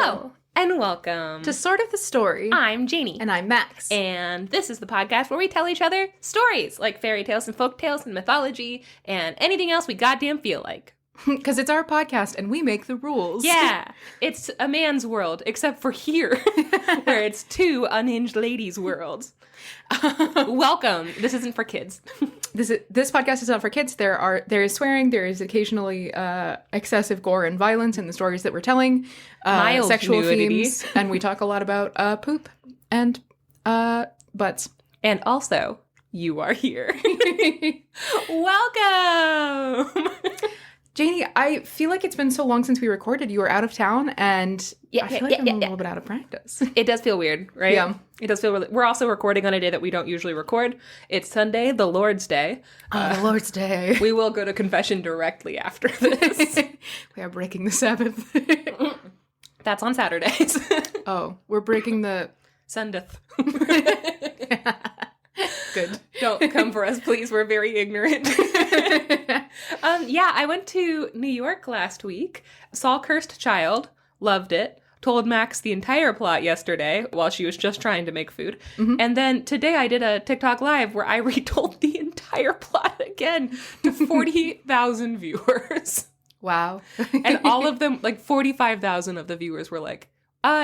Hello, and welcome to Sort of the Story. I'm Janey. And I'm Max. And this is the podcast where we tell each other stories, like fairy tales and folk tales and mythology and anything else we goddamn feel like. Because it's our podcast and we make the rules. Yeah, it's a man's world, except for here, where it's two unhinged ladies' worlds. Welcome. This isn't for kids. This podcast is not for kids. There is swearing. There is occasionally excessive gore and violence in the stories that we're telling. Mild sexual nudity. themes, and we talk a lot about poop and butts. And also, you are here. Welcome. Janey, I feel like it's been so long since we recorded. You were out of town, and I feel like I'm a little bit out of practice. It does feel weird, right? Yeah. It does feel really... We're also recording on a day that we don't usually record. It's Sunday, the Lord's Day. The Lord's Day. We will go to confession directly after this. We are breaking the Sabbath. That's on Saturdays. Oh, we're breaking the... Sundeth. Good. Don't come for us, please. We're very ignorant. Yeah, I went to New York last week. Saw Cursed Child. Loved it. Told Max the entire plot yesterday while she was just trying to make food. Mm-hmm. And then today I did a TikTok live where I retold the entire plot again to 40,000 viewers. Wow. And all of them, like 45,000 of the viewers were like,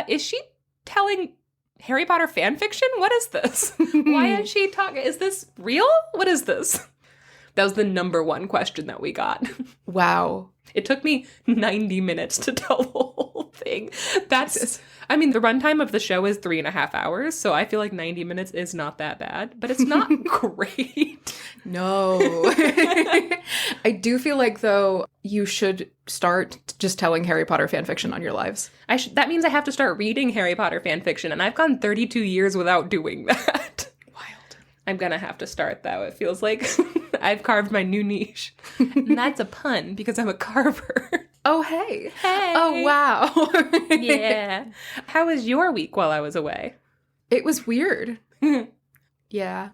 is she telling Harry Potter fan fiction? What is this? Why is she talking? Is this real? What is this? That was the number one question that we got. Wow. It took me 90 minutes to tell the whole thing. I mean, the runtime of the show is 3.5 hours, so I feel like 90 minutes is not that bad, but it's not great. No. I do feel like, though, you should start just telling Harry Potter fan fiction on your lives. That means I have to start reading Harry Potter fan fiction, and I've gone 32 years without doing that. Wild. I'm gonna have to start, though. It feels like I've carved my new niche. And that's a pun, because I'm a carver. Oh, hey. Hey. Oh, wow. Yeah. How was your week while I was away? It was weird. Yeah.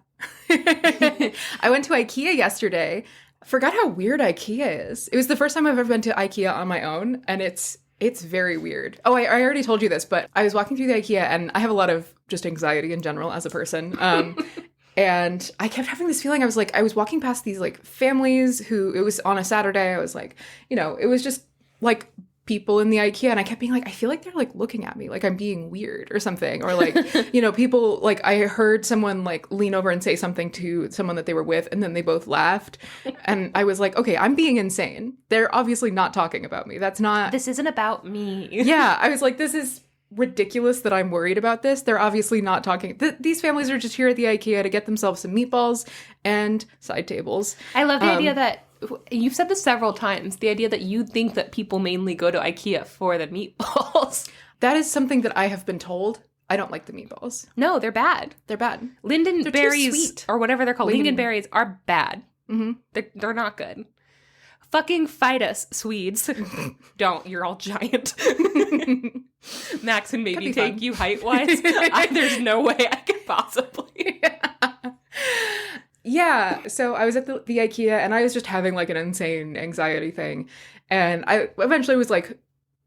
I went to IKEA yesterday. Forgot how weird IKEA is. It was the first time I've ever been to IKEA on my own, and it's very weird. Oh, I already told you this, but I was walking through the IKEA, and I have a lot of just anxiety in general as a person. And I kept having this feeling. I was walking past these like families who, it was on a Saturday. I was like, it was just like people in the IKEA, and I kept being like, I feel like they're like looking at me like I'm being weird or something, or like, people, like I heard someone like lean over and say something to someone that they were with, and then they both laughed, and I was like, okay, I'm being insane. They're obviously not talking about me. This isn't about me. Yeah, I was like, this is ridiculous that I'm worried about this. They're obviously not talking. These families are just here at the IKEA to get themselves some meatballs and side tables. I love the idea that, you've said this several times, the idea that you think that people mainly go to IKEA for the meatballs. That is something that I have been told. I don't like the meatballs. No, they're bad. They're bad. Lingonberries, or whatever they're called. Lingonberries are bad. Mm-hmm. They're not good. Fucking fight us, Swedes. Don't. You're all giant. Max and maybe take fun. you height-wise. There's no way I could possibly. Yeah. So I was at the IKEA, and I was just having like an insane anxiety thing. And I eventually was like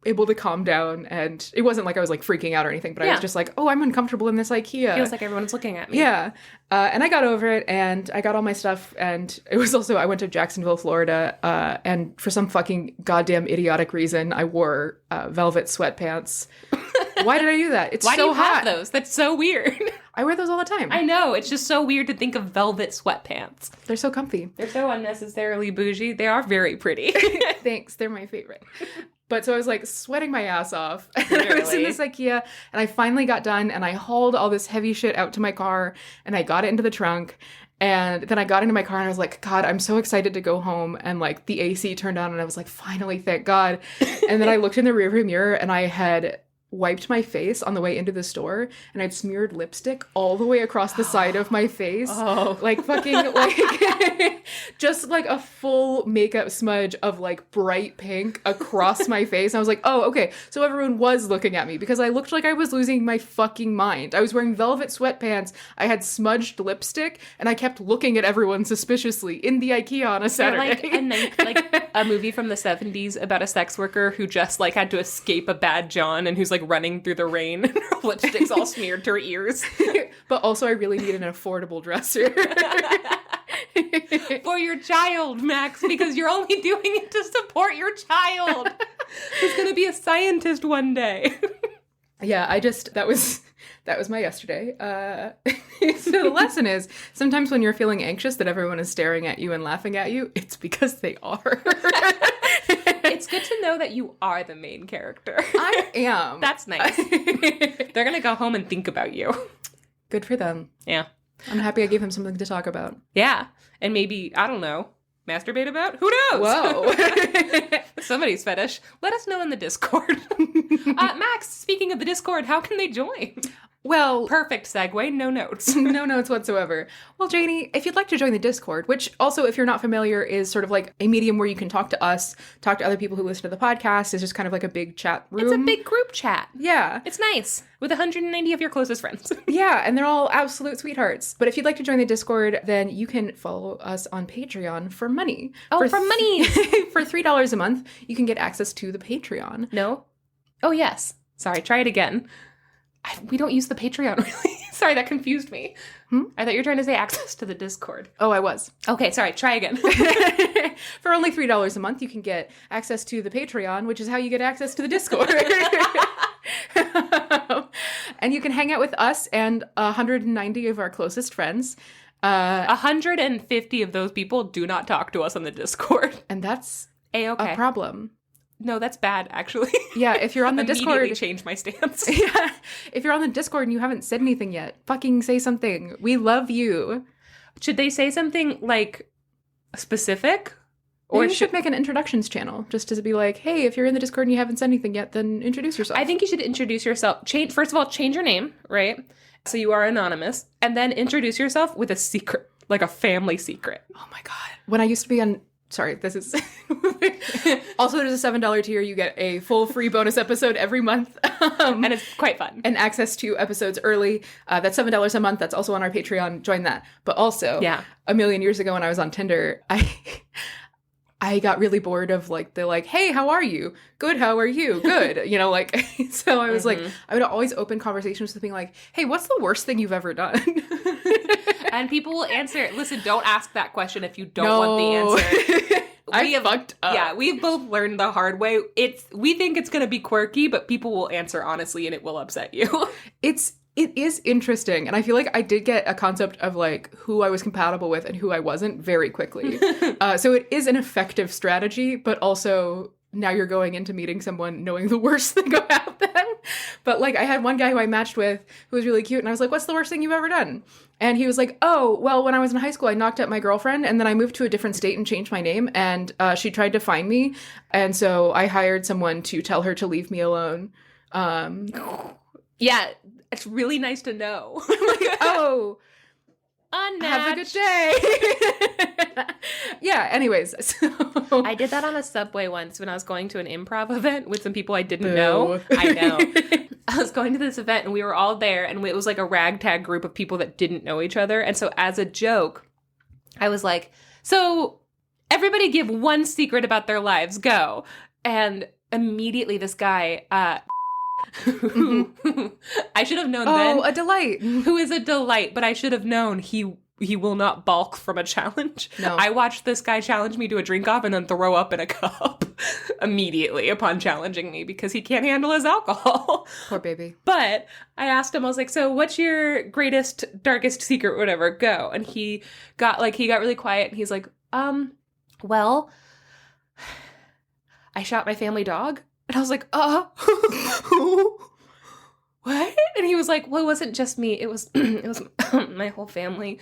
able to calm down, and it wasn't like I was like freaking out or anything, but I was just like, oh, I'm uncomfortable in this IKEA. Feels like everyone's looking at me. Yeah. And I got over it, and I got all my stuff, and it was also, I went to Jacksonville, Florida, and for some fucking goddamn idiotic reason, I wore velvet sweatpants. Why did I do that? It's Why so do you hot. have those? That's so weird. I wear those all the time. I know. It's just so weird to think of velvet sweatpants. They're so comfy. They're so unnecessarily bougie. They are very pretty. Thanks. They're my favorite. But so I was like sweating my ass off. I was in this IKEA, and I finally got done, and I hauled all this heavy shit out to my car, and I got it into the trunk. And then I got into my car, and I was like, God, I'm so excited to go home. And like the AC turned on, and I was like, finally, thank God. And then I looked in the rearview mirror, and I had wiped my face on the way into the store, and I'd smeared lipstick all the way across the side of my face. Oh. Like fucking like just like a full makeup smudge of like bright pink across my face. And I was like, oh, okay. So everyone was looking at me because I looked like I was losing my fucking mind. I was wearing velvet sweatpants. I had smudged lipstick, and I kept looking at everyone suspiciously in the IKEA on a Saturday. Like a movie from the 70s about a sex worker who just like had to escape a bad John, and who's like like running through the rain and her lipstick's all smeared to her ears. But also I really need an affordable dresser. For your child, Max, because you're only doing it to support your child who's going to be a scientist one day. Yeah, that was my yesterday. So the lesson is, sometimes when you're feeling anxious that everyone is staring at you and laughing at you, it's because they are. It's good to know that you are the main character. I am. That's nice. They're going to go home and think about you. Good for them. Yeah. I'm happy I gave him something to talk about. Yeah. And maybe, I don't know, masturbate about? Who knows? Whoa. Somebody's fetish. Let us know in the Discord. Max, speaking of the Discord, how can they join? Well, Perfect segue, no notes. no notes whatsoever. Well, Janey, if you'd like to join the Discord, which also, if you're not familiar, is sort of like a medium where you can talk to us, talk to other people who listen to the podcast, is just kind of like a big chat room. It's a big group chat. Yeah. It's nice. With 190 of your closest friends. Yeah, and they're all absolute sweethearts. But if you'd like to join the Discord, then you can follow us on Patreon for money. Oh, for money! For $3 a month, you can get access to the Patreon. No? Oh, yes. Sorry, try it again. We don't use the Patreon, really. Sorry, that confused me. I thought you were trying to say access to the Discord. Oh, I was. Okay, sorry, try again. For only $3 a month, you can get access to the Patreon, which is how you get access to the Discord. And you can hang out with us and 190 of our closest friends. 150 of those people do not talk to us on the Discord. And that's A-okay. a problem. No, that's bad, actually. Yeah, if you're on the Discord... Immediately change my stance. Yeah, if you're on the Discord and you haven't said anything yet, fucking say something. We love you. Should they say something, like, specific? Or you should make an introductions channel, just to be like, hey, if you're in the Discord and you haven't said anything yet, then introduce yourself. I think you should introduce yourself. First of all, change your name, right? So you are anonymous. And then introduce yourself with a secret, like a family secret. Oh my God. When I used to be on... Sorry, this is... Also, there's a $7 tier. You get a full free bonus episode every month. And it's quite fun. And access to episodes early. That's $7 a month. That's also on our Patreon. Join that. But also, a million years ago when I was on Tinder, I got really bored of like the like, hey, how are you? Good, how are you? Good. You know, like, so I was like, I would always open conversations with being like, hey, what's the worst thing you've ever done? And people will answer, listen, don't ask that question if you don't want the answer. I fucked up. Yeah, we've both learned the hard way. We think it's going to be quirky, but people will answer honestly and it will upset you. It is interesting. And I feel like I did get a concept of like who I was compatible with and who I wasn't very quickly. So it is an effective strategy, but also now you're going into meeting someone knowing the worst thing about them. But like I had one guy who I matched with who was really cute and I was like, what's the worst thing you've ever done? And he was like, oh, well, when I was in high school, I knocked up my girlfriend and then I moved to a different state and changed my name. And she tried to find me. And so I hired someone to tell her to leave me alone. Yeah, it's really nice to know. Like, oh, unmatched. Have a good day. Yeah, anyways. So. I did that on a subway once when I was going to an improv event with some people I didn't know. I know. I was going to this event and we were all there and it was like a ragtag group of people that didn't know each other. And so as a joke, I was like, so everybody give one secret about their lives. Go. And immediately this guy, who I should have known then. Oh, a delight. Who is a delight, but I should have known he will not balk from a challenge. No. I watched this guy challenge me to a drink off and then throw up in a cup immediately upon challenging me because he can't handle his alcohol. Poor baby. But I asked him, I was like, so what's your greatest, darkest secret, whatever, go. And he got really quiet and he's like, well, I shot my family dog. And I was like, what? And he was like, well, it wasn't just me. It was my whole family.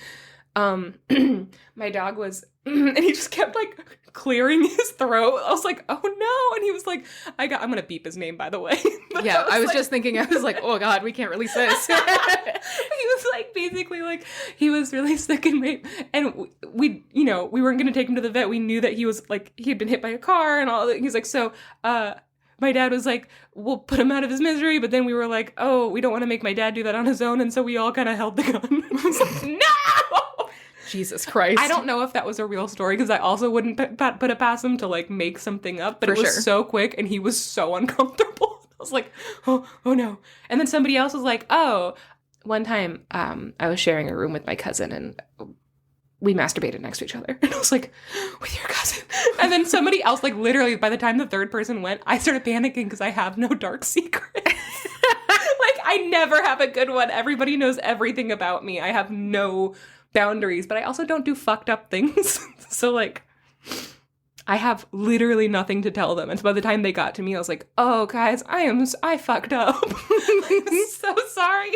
My dog was, and he just kept like clearing his throat. I was like, oh no. And he was like, I'm going to beep his name, by the way. Yeah, I was just thinking, I was like, oh God, we can't release this. He was like, basically like, he was really sick and we weren't going to take him to the vet. We knew that he was like, he had been hit by a car and all that. He's like, so, my dad was like, we'll put him out of his misery. But then we were like, oh, we don't want to make my dad do that on his own. And so we all kind of held the gun. I was like, no! Jesus Christ. I don't know if that was a real story because I also wouldn't put it past him to like make something up. But For it was sure. so quick and he was so uncomfortable. I was like, oh no. And then somebody else was like, oh, one time I was sharing a room with my cousin and we masturbated next to each other. And I was like, with your cousin? And then somebody else, like literally by the time the third person went, I started panicking because I have no dark secrets. Like I never have a good one. Everybody knows everything about me. I have no boundaries, but I also don't do fucked up things. So like I have literally nothing to tell them. And so by the time they got to me, I was like, oh guys, I fucked up. I'm so sorry.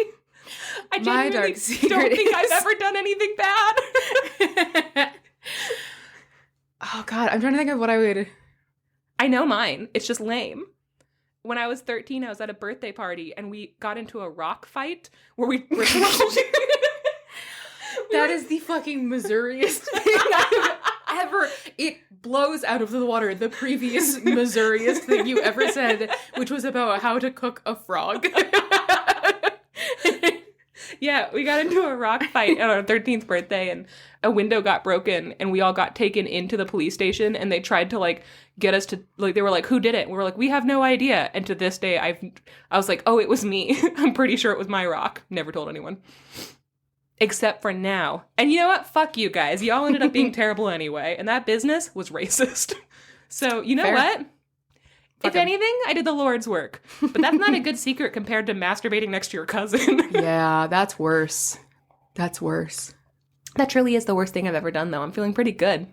I genuinely don't think I've ever done anything bad. Oh God, I'm trying to think of what I would... I know mine. It's just lame. When I was 13, I was at a birthday party and we got into a rock fight where we were... That is the fucking Missouriest thing I've ever... It blows out of the water the previous Missouriest thing you ever said, which was about how to cook a frog. Yeah, we got into a rock fight on our 13th birthday and a window got broken and we all got taken into the police station and they tried to like get us to like, they were like, who did it? And we were like, we have no idea. And to this day, I was like, oh, it was me. I'm pretty sure it was my rock. Never told anyone. Except for now. And you know what? Fuck you guys. Y'all ended up being terrible anyway. And that business was racist. So you know what? If anything, I did the Lord's work. But that's not a good secret compared to masturbating next to your cousin. Yeah, that's worse. That's worse. That truly is the worst thing I've ever done, though. I'm feeling pretty good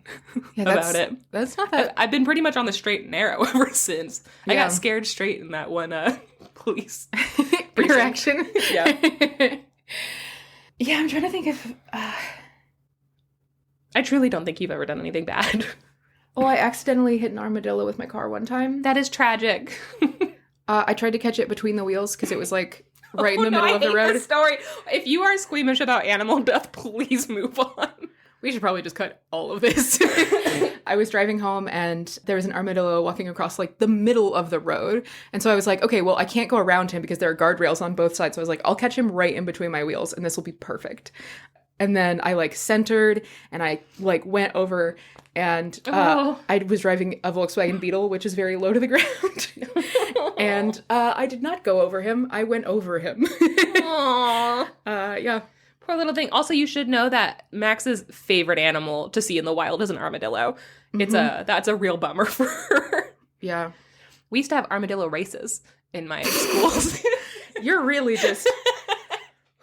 about it. That's not that... I've been pretty much on the straight and narrow ever since. Yeah. I got scared straight in that one police interaction. Yeah. Yeah, I'm trying to think of... I truly don't think you've ever done anything bad. Oh, I accidentally hit an armadillo with my car one time. That is tragic. I tried to catch it between the wheels because it was like right in the middle of the road. This story. If you are squeamish about animal death, please move on. We should probably just cut all of this. I was driving home and there was an armadillo walking across like the middle of the road. And so I was like, okay, well, I can't go around him because there are guardrails on both sides. So I was like, I'll catch him right in between my wheels and this will be perfect. And then I like centered and I like went over and I was driving a Volkswagen Beetle, which is very low to the ground. And I did not go over him. I went over him. Aww. Yeah. Poor little thing. Also, you should know that Max's favorite animal to see in the wild is an armadillo. Mm-hmm. That's a real bummer for her. Yeah. We used to have armadillo races in my schools. You're really just...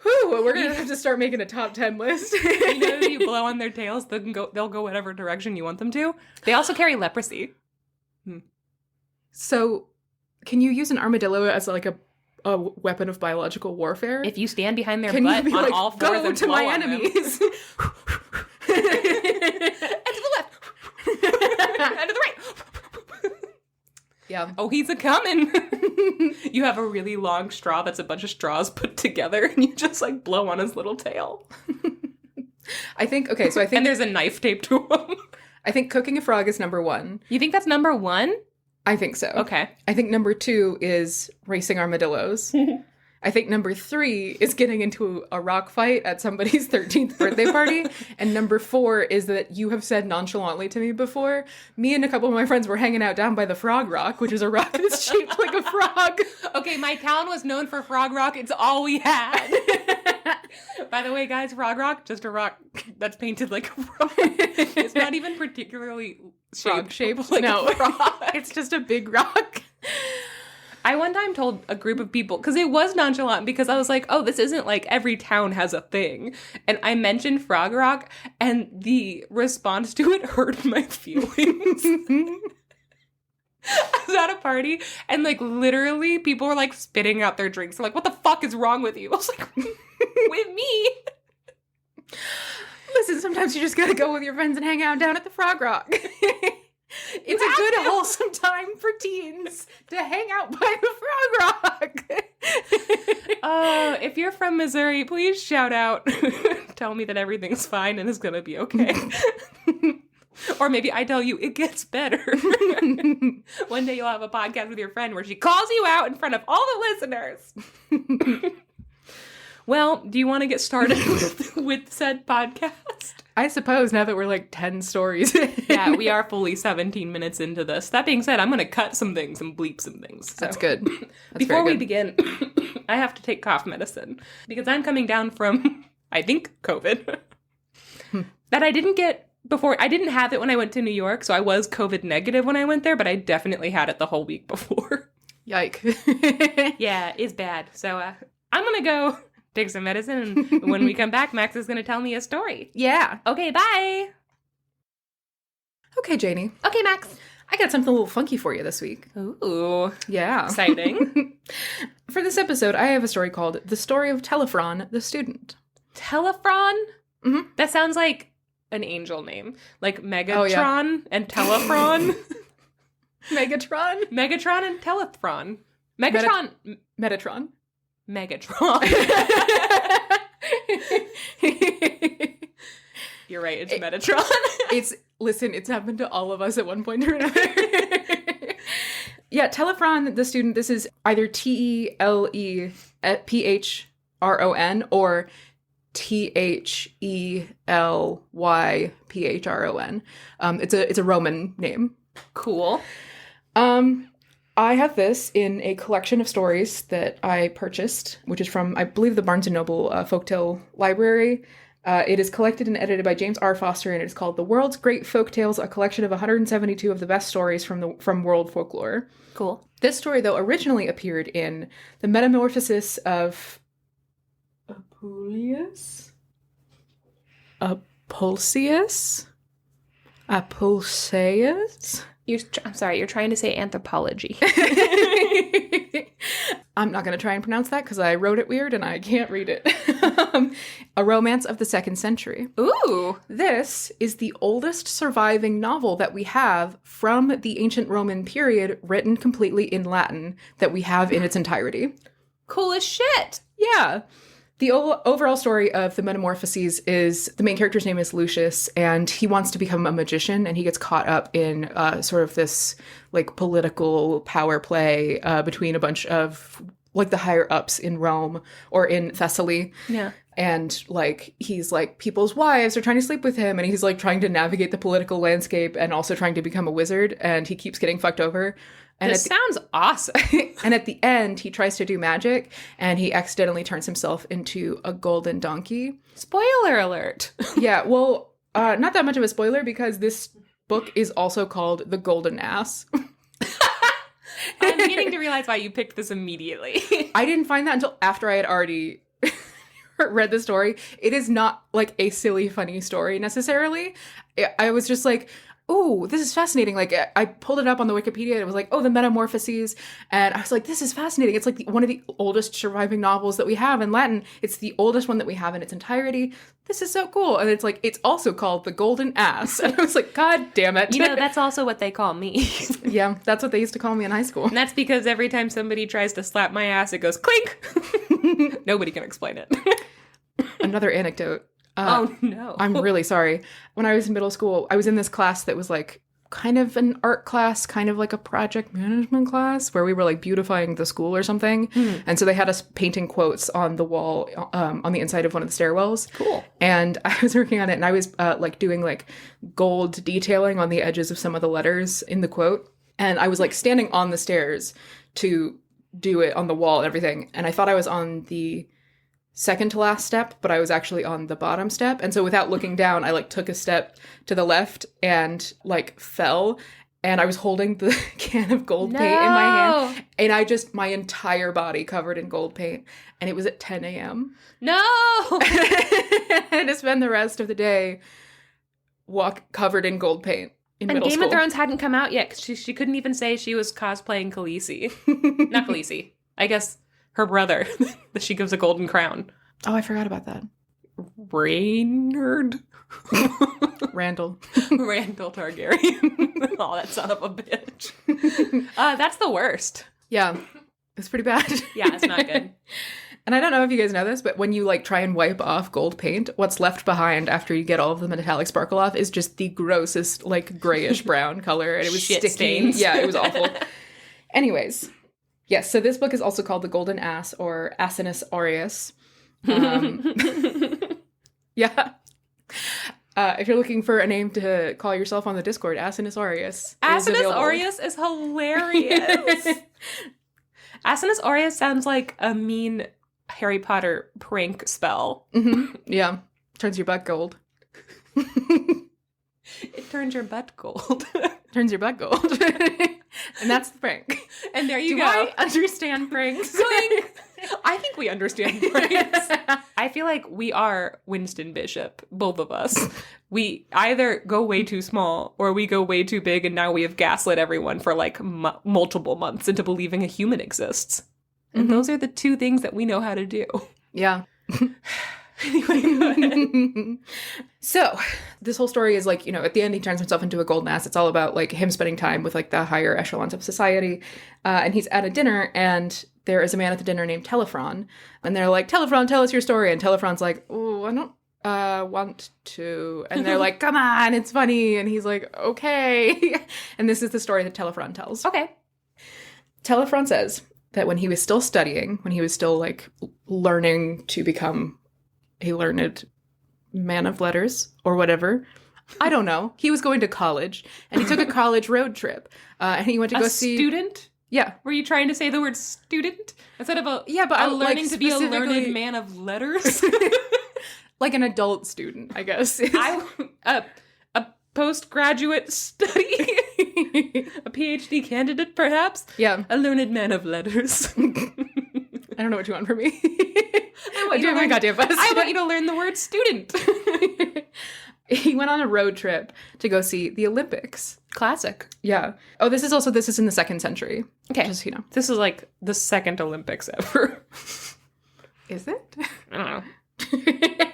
Whew, we're going to have to start making a top 10 list. You know, if you blow on their tails, they'll go whatever direction you want them to. They also carry leprosy. So, can you use an armadillo as like a weapon of biological warfare? If you stand behind their butt on like, all fours and to my enemies. And to the left. And to the right. Yeah. Oh, he's a-coming. You have a really long straw that's a bunch of straws put together, and you just, like, blow on his little tail. I think... And there's a knife taped to him. I think cooking a frog is number 1. You think that's number 1? I think so. Okay. I think number 2 is racing armadillos. I think number 3 is getting into a rock fight at somebody's 13th birthday party. And number 4 is that you have said nonchalantly to me before, me and a couple of my friends were hanging out down by the Frog Rock, which is a rock that's shaped like a frog. Okay, my town was known for Frog Rock. It's all we had. By the way, guys, Frog Rock, just a rock that's painted like a frog. It's not even particularly shaped like a frog. It's just a big rock. I one time told a group of people, because it was nonchalant, because I was like, oh, this isn't like every town has a thing. And I mentioned Frog Rock, and the response to it hurt my feelings. I was at a party, and like literally people were like spitting out their drinks. They're like, what the fuck is wrong with you? I was like, with me? Listen, sometimes you just gotta go with your friends and hang out down at the Frog Rock. It's a good, wholesome time for teens to hang out by the Frog Rock. If you're from Missouri, please shout out. Tell me that everything's fine and is going to be okay. Or maybe I tell you it gets better. One day you'll have a podcast with your friend where she calls you out in front of all the listeners. Well, do you want to get started with said podcast? I suppose now that we're like 10 stories. Yeah, we are fully 17 minutes into this. That being said, I'm going to cut some things and bleep some things. So. That's good. That's Before we good. begin, I have to take cough medicine because I'm coming down from, I think, COVID. That I didn't get before. I didn't have it when I went to New York, so I was COVID negative when I went there, but I definitely had it the whole week before. Yike. Yeah, it's bad. So I'm going to go take some medicine, and when we come back, Max is going to tell me a story. Yeah. Okay, bye. Okay, Janey. Okay, Max. I got something a little funky for you this week. Ooh. Yeah. Exciting. For this episode, I have a story called The Story of Thelyphron, the Student. Thelyphron? Mm-hmm. That sounds like an angel name. Like Megatron and Thelyphron. Megatron? Megatron and Thelyphron. Megatron. Metatron. Megatron. You're right, it's Metatron. It's happened to all of us at one point or another. Yeah, Thelyphron, the Student, this is either Thelyphron or Thelyphron. It's a Roman name. Cool. I have this in a collection of stories that I purchased, which is from, I believe, the Barnes & Noble Folktale Library. It is collected and edited by James R. Foster, and it is called The World's Great Folktales, a collection of 172 of the best stories from world folklore. Cool. This story, though, originally appeared in The Metamorphosis of Apuleius? Apulsius? I'm sorry, you're trying to say anthropology. I'm not going to try and pronounce that because I wrote it weird and I can't read it. A Romance of the 2nd Century. Ooh. This is the oldest surviving novel that we have from the ancient Roman period, written completely in Latin, that we have in its entirety. Cool as shit. Yeah. The overall story of the Metamorphoses is the main character's name is Lucius, and he wants to become a magician, and he gets caught up in sort of this like political power play between a bunch of like the higher ups in Rome or in Thessaly. Yeah. And like he's like people's wives are trying to sleep with him, and he's like trying to navigate the political landscape and also trying to become a wizard, and he keeps getting fucked over. And this sounds awesome. And at the end, he tries to do magic, and he accidentally turns himself into a golden donkey. Spoiler alert. Yeah, well, not that much of a spoiler, because this book is also called The Golden Ass. I'm beginning to realize why you picked this immediately. I didn't find that until after I had already read the story. It is not like a silly, funny story necessarily. I was just like, oh, this is fascinating. Like, I pulled it up on the Wikipedia, and it was like, oh, the Metamorphoses. And I was like, this is fascinating. It's like one of the oldest surviving novels that we have in Latin. It's the oldest one that we have in its entirety. This is so cool. And it's like, it's also called The Golden Ass. And I was like, God damn it. You know, that's also what they call me. Yeah, that's what they used to call me in high school. And that's because every time somebody tries to slap my ass, it goes clink. Nobody can explain it. Another anecdote. Oh, no. I'm really sorry. When I was in middle school, I was in this class that was like kind of an art class, kind of like a project management class where we were like beautifying the school or something. And so they had us painting quotes on the wall on the inside of one of the stairwells. Cool. And I was working on it, and I was like doing like gold detailing on the edges of some of the letters in the quote. And I was like standing on the stairs to do it on the wall and everything. And I thought I was on the second to last step, but I was actually on the bottom step. And so without looking down, I like took a step to the left and like fell. And I was holding the can of gold paint in my hand. And my entire body covered in gold paint. And it was at 10 a.m. No! I had to spend the rest of the day covered in gold paint in middle Game school. of Thrones hadn't come out yet, because she couldn't even say she was cosplaying Khaleesi. Not Khaleesi. I guess her brother, that she gives a golden crown. Oh, I forgot about that. Rhaenyra? Randall. Randall Targaryen. Oh, that son of a bitch. That's the worst. Yeah, it's pretty bad. Yeah, it's not good. And I don't know if you guys know this, but when you like try and wipe off gold paint, what's left behind after you get all of the metallic sparkle off is just the grossest like grayish brown color, and it was Shit sticky. stains. Yeah, it was awful. Anyways, yes, so this book is also called The Golden Ass, or Asinus Aureus. Yeah. If you're looking for a name to call yourself on the Discord, Asinus Aureus. Asinus Aureus is hilarious. Asinus Aureus sounds like a mean Harry Potter prank spell. Mm-hmm. Yeah. Turns your butt gold. It turns your butt gold. Turns your butt gold. And that's the prank. And there you go. I understand pranks? I think we understand pranks. I feel like we are Winston Bishop, both of us. We either go way too small or we go way too big, and now we have gaslit everyone for like multiple months into believing a human exists. And those are the two things that we know how to do. Yeah. Anyway, go ahead. So this whole story is like, at the end he turns himself into a golden ass. It's all about like him spending time with like the higher echelons of society. And he's at a dinner, and there is a man at the dinner named Thelyphron. And they're like, Thelyphron, tell us your story. And Thelyphron's like, oh, I don't want to. And they're like, come on, it's funny. And he's like, okay. And this is the story that Thelyphron tells. Okay. Thelyphron says that when he was still studying, when he was still like learning to become a learned man of letters or whatever, I don't know, he was going to college, and he took a college road trip, and he went to go see... student? Yeah. Were you trying to say the word student instead of learning to be a learned man of letters? Like an adult student, I guess. A postgraduate study? A PhD candidate, perhaps? Yeah. A learned man of letters. I don't know what you want from me. I want you to learn the word student. He went on a road trip to go see the Olympics. Classic. Yeah. Oh, this is in the 2nd century. Okay. Just, This is like the second Olympics ever. Is it? I don't know.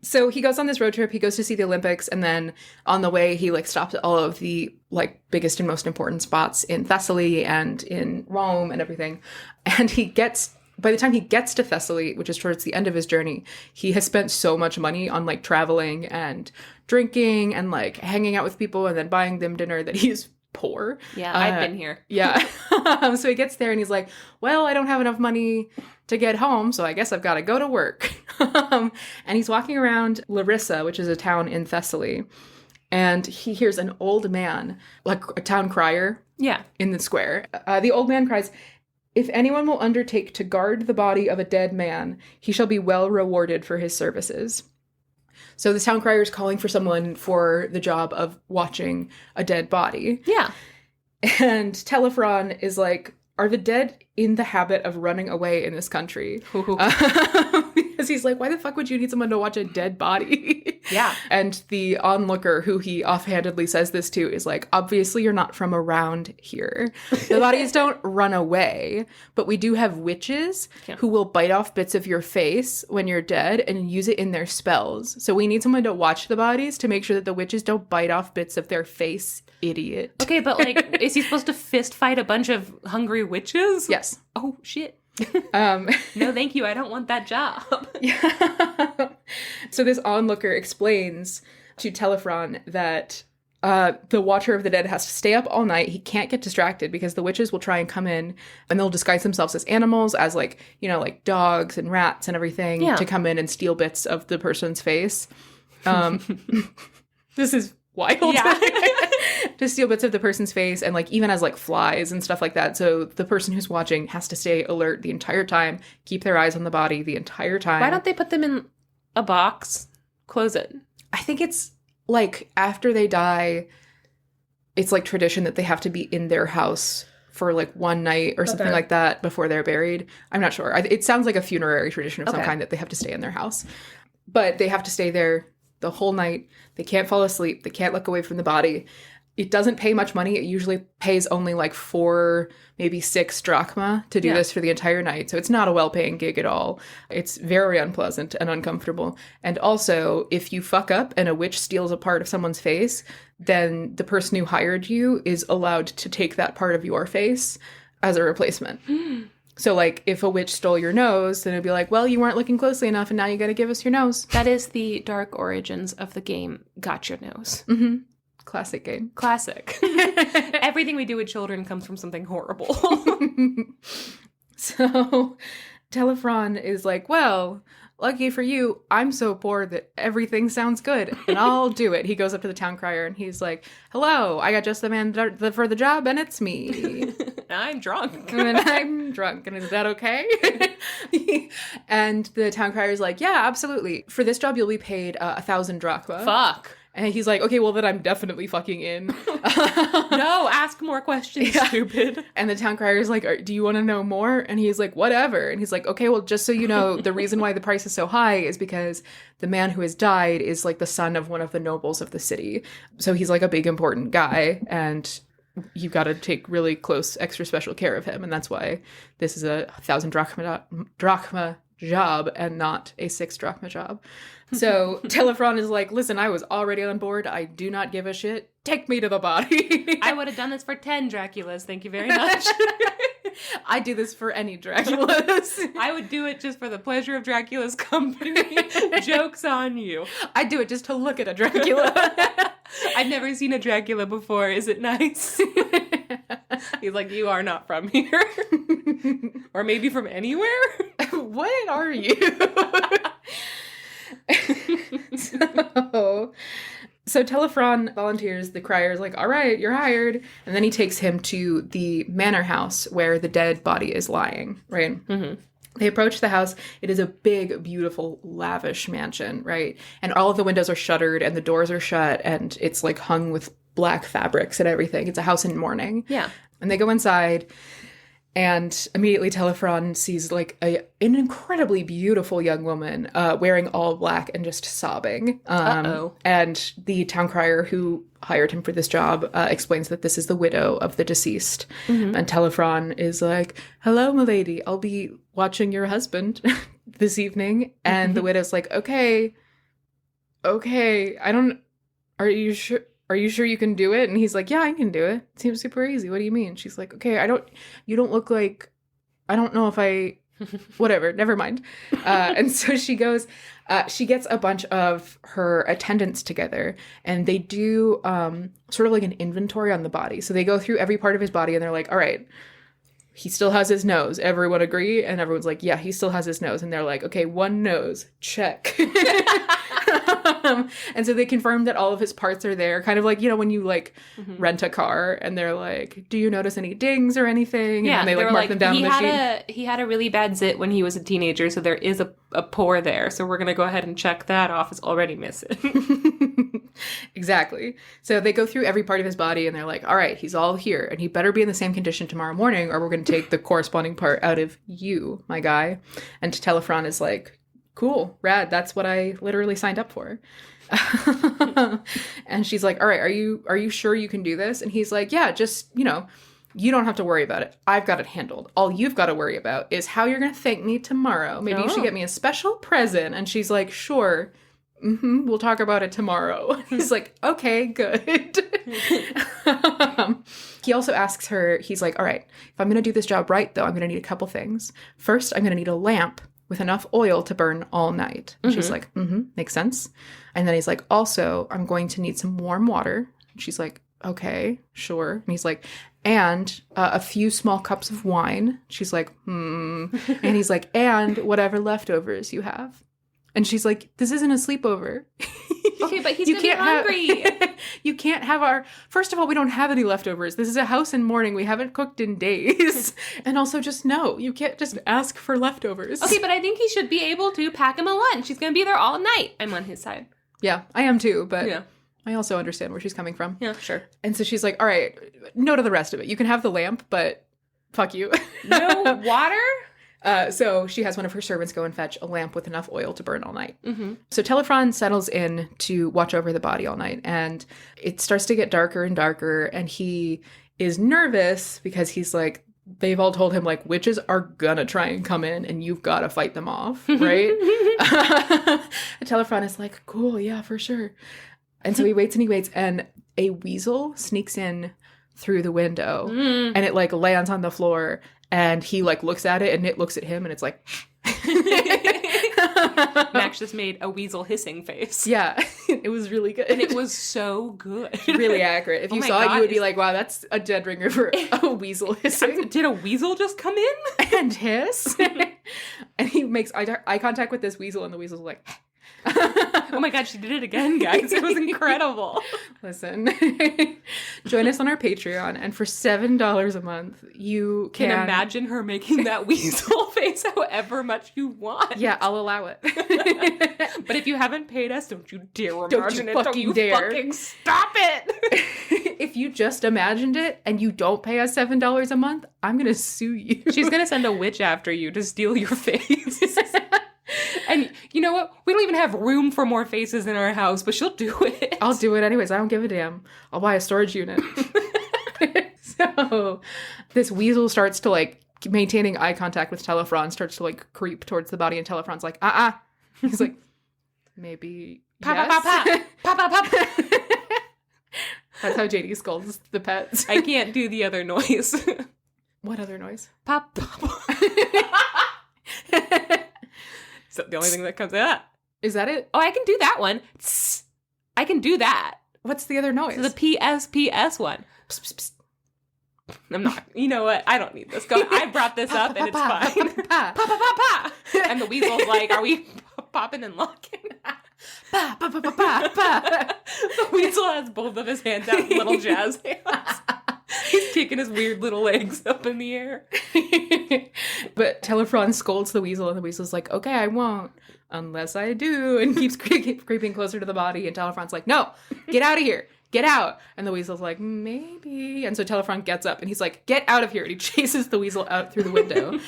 So he goes on this road trip, he goes to see the Olympics, and then on the way he like stops at all of the like biggest and most important spots in Thessaly and in Rome and everything. And by the time he gets to Thessaly, which is towards the end of his journey, he has spent so much money on like traveling and drinking and like hanging out with people and then buying them dinner that he's poor. Yeah, I've been here. Yeah. So he gets there and he's like, well, I don't have enough money to get home, so I guess I've got to go to work. And he's walking around Larissa, which is a town in Thessaly, and he hears an old man, like a town crier, in the square. The old man cries, "If anyone will undertake to guard the body of a dead man, he shall be well rewarded for his services." So the town crier is calling for someone for the job of watching a dead body. Yeah. And Thelyphron is like, are the dead in the habit of running away in this country? Because he's like, why the fuck would you need someone to watch a dead body? Yeah. And the onlooker who he offhandedly says this to is like, obviously you're not from around here. The bodies don't run away, but we do have witches who will bite off bits of your face when you're dead and use it in their spells. So we need someone to watch the bodies to make sure that the witches don't bite off bits of their face. Idiot. Okay, but like, is he supposed to fist fight a bunch of hungry witches? Yes. Oh, shit. No, thank you. I don't want that job. Yeah. So this onlooker explains to Thelyphron that the Watcher of the Dead has to stay up all night. He can't get distracted because the witches will try and come in and they'll disguise themselves as animals, as like, like dogs and rats and everything to come in and steal bits of the person's face. This is wild. Yeah. To steal bits of the person's face and like even as like flies and stuff like that. So the person who's watching has to stay alert the entire time, keep their eyes on the body the entire time. Why don't they put them in a box, close it? I think it's like after they die, it's like tradition that they have to be in their house for like one night or something like that before they're buried. I'm not sure. It sounds like a funerary tradition of some kind that they have to stay in their house. But they have to stay there the whole night. They can't fall asleep. They can't look away from the body. It doesn't pay much money. It usually pays only like 4, maybe 6 drachma to do this for the entire night. So it's not a well-paying gig at all. It's very unpleasant and uncomfortable. And also, if you fuck up and a witch steals a part of someone's face, then the person who hired you is allowed to take that part of your face as a replacement. So like if a witch stole your nose, then it'd be like, well, you weren't looking closely enough and now you got to give us your nose. That is the dark origins of the game Got Your Nose. Mm-hmm. Classic game. Classic. Everything we do with children comes from something horrible. So Thelyphron is like, well, lucky for you, I'm so poor that everything sounds good, and I'll do it. He goes up to the town crier, and he's like, hello, I got just the man for the job, and it's me. I'm drunk. And I'm drunk, and is that okay? And the town crier's like, yeah, absolutely. For this job, you'll be paid 1,000 drachma. Fuck. And he's like, okay, well, then I'm definitely fucking in. No, ask more questions, stupid. And the town crier's like, do you want to know more? And he's like, whatever. And he's like, okay, well, just so you know, the reason why the price is so high is because the man who has died is like the son of one of the nobles of the city. So he's like a big, important guy. And you've got to take really close, extra special care of him. And that's why this is a 1,000 drachma job and not a 6 drachma job. So Thelyphron is like, listen, I was already on board. I do not give a shit. Take me to the body. I would have done this for 10 Draculas. Thank you very much. I do this for any Draculas. I would do it just for the pleasure of Dracula's company. Joke's on you. I do it just to look at a Dracula. I've never seen a Dracula before. Is it nice? He's like, you are not from here. Or maybe from anywhere? What are you? So Thelyphron volunteers. The crier's like, all right, you're hired. And then he takes him to the manor house where the dead body is lying, right? Mm-hmm. They approach the house. It is a big, beautiful, lavish mansion, right? And all of the windows are shuttered and the doors are shut and it's like hung with black fabrics and everything. It's a house in mourning. Yeah. And they go inside. And immediately Thelyphron sees like an incredibly beautiful young woman wearing all black and just sobbing. And the town crier who hired him for this job explains that this is the widow of the deceased. Mm-hmm. And Thelyphron is like, hello, milady, I'll be watching your husband this evening. And the widow's like, okay, are you sure? Are you sure you can do it? And he's like, yeah, I can do it. It seems super easy. What do you mean? She's like, okay, you don't look like, I don't know if I, whatever, never mind. And so she goes, she gets a bunch of her attendants together and they do sort of like an inventory on the body. So they go through every part of his body and they're like, all right, he still has his nose. Everyone agree? And everyone's like, yeah, he still has his nose. And they're like, okay, one nose, check. And so they confirm that all of his parts are there. Kind of like, you know, when you like rent a car and they're like, do you notice any dings or anything? Yeah, and they like mark them down on the sheet. He had a really bad zit when he was a teenager, so there is a pore there. So we're going to go ahead and check that off. It's already missing. Exactly. So they go through every part of his body and they're like, all right, he's all here and he better be in the same condition tomorrow morning or we're going to take the corresponding part out of you, my guy. And Thelyphron is like, cool, rad, that's what I literally signed up for. And she's like, all right, are you sure you can do this? And he's like, yeah, just, you know, you don't have to worry about it. I've got it handled. All you've got to worry about is how you're going to thank me tomorrow. Maybe you should get me a special present. And she's like, sure. We'll talk about it tomorrow. He's like, okay, good. He also asks her, he's like, all right, if I'm going to do this job right, though, I'm going to need a couple things. First, I'm going to need a lamp with enough oil to burn all night. And she's like, makes sense. And then he's like, also, I'm going to need some warm water. And she's like, okay, sure. And he's like, and a few small cups of wine. She's like, And he's like, and whatever leftovers you have. And she's like, this isn't a sleepover. Okay, but he's going to be hungry. You can't have our... First of all, we don't have any leftovers. This is a house in mourning. We haven't cooked in days. And also just no, you can't just ask for leftovers. Okay, but I think he should be able to pack him a lunch. He's going to be there all night. I'm on his side. Yeah, I am too, but yeah. I also understand where she's coming from. Yeah, sure. And so she's like, all right, no to the rest of it. You can have the lamp, but fuck you. No water? So she has one of her servants go and fetch a lamp with enough oil to burn all night. So Thelyphron settles in to watch over the body all night, and it starts to get darker and darker, and he is nervous because he's like, they've all told him, like, witches are gonna try and come in, and you've got to fight them off, right? Thelyphron is like, cool, yeah, for sure. And so he waits, and a weasel sneaks in through the window, and it, like, lands on the floor, and he, like, looks at it, and it looks at him, and it's like... Max just made a weasel hissing face. Yeah, it was really good. And it was so good. Really accurate. If you saw it, you would be like, wow, that's a dead ringer for a weasel hissing. Did a weasel just come in? And hiss? And he makes eye contact with this weasel, and the weasel's like, Oh my god, she did it again, guys. It was incredible. listen, join us on our Patreon, and for $7 a month, you can imagine her making that weasel face however much you want. Yeah, I'll allow it. But if you haven't paid us, don't you dare imagine it. Don't you dare. Fucking stop it. If you just imagined it and you don't pay us $7 a month, I'm going to sue you. She's going to send a witch after you to steal your face. And you know what? We don't even have room for more faces in our house, but she'll do it. I'll do it anyways. I don't give a damn. I'll buy a storage unit. So this weasel starts to, like, maintaining eye contact with Thelyphron, starts to, like, creep towards the body, and Thelyphron's like, He's like, maybe yes. That's how JD scolds the pets. I can't do the other noise. What other noise? Pop, pop. So the only thing that comes out. Is that it? Oh, I can do that one. I can do that. What's the other noise? The PSPS one. Psst, psst, psst. I'm not. You know what? I don't need this. Go. I brought this up and it's fine. Pa, pa, pa, pa. And the weasel's like, are we popping and locking? Pa, pa, pa, pa, pa, pa. The weasel has both of his hands out, little jazz hands. He's kicking his weird little legs up in the air. But Thelyphron scolds the weasel, and the weasel's like, okay, I won't, unless I do, and keeps creeping closer to the body, and Thelyphron's like, no, get out of here. Get out. And the weasel's like, maybe. And so Thelyphron gets up, and he's like, get out of here. And he chases the weasel out through the window.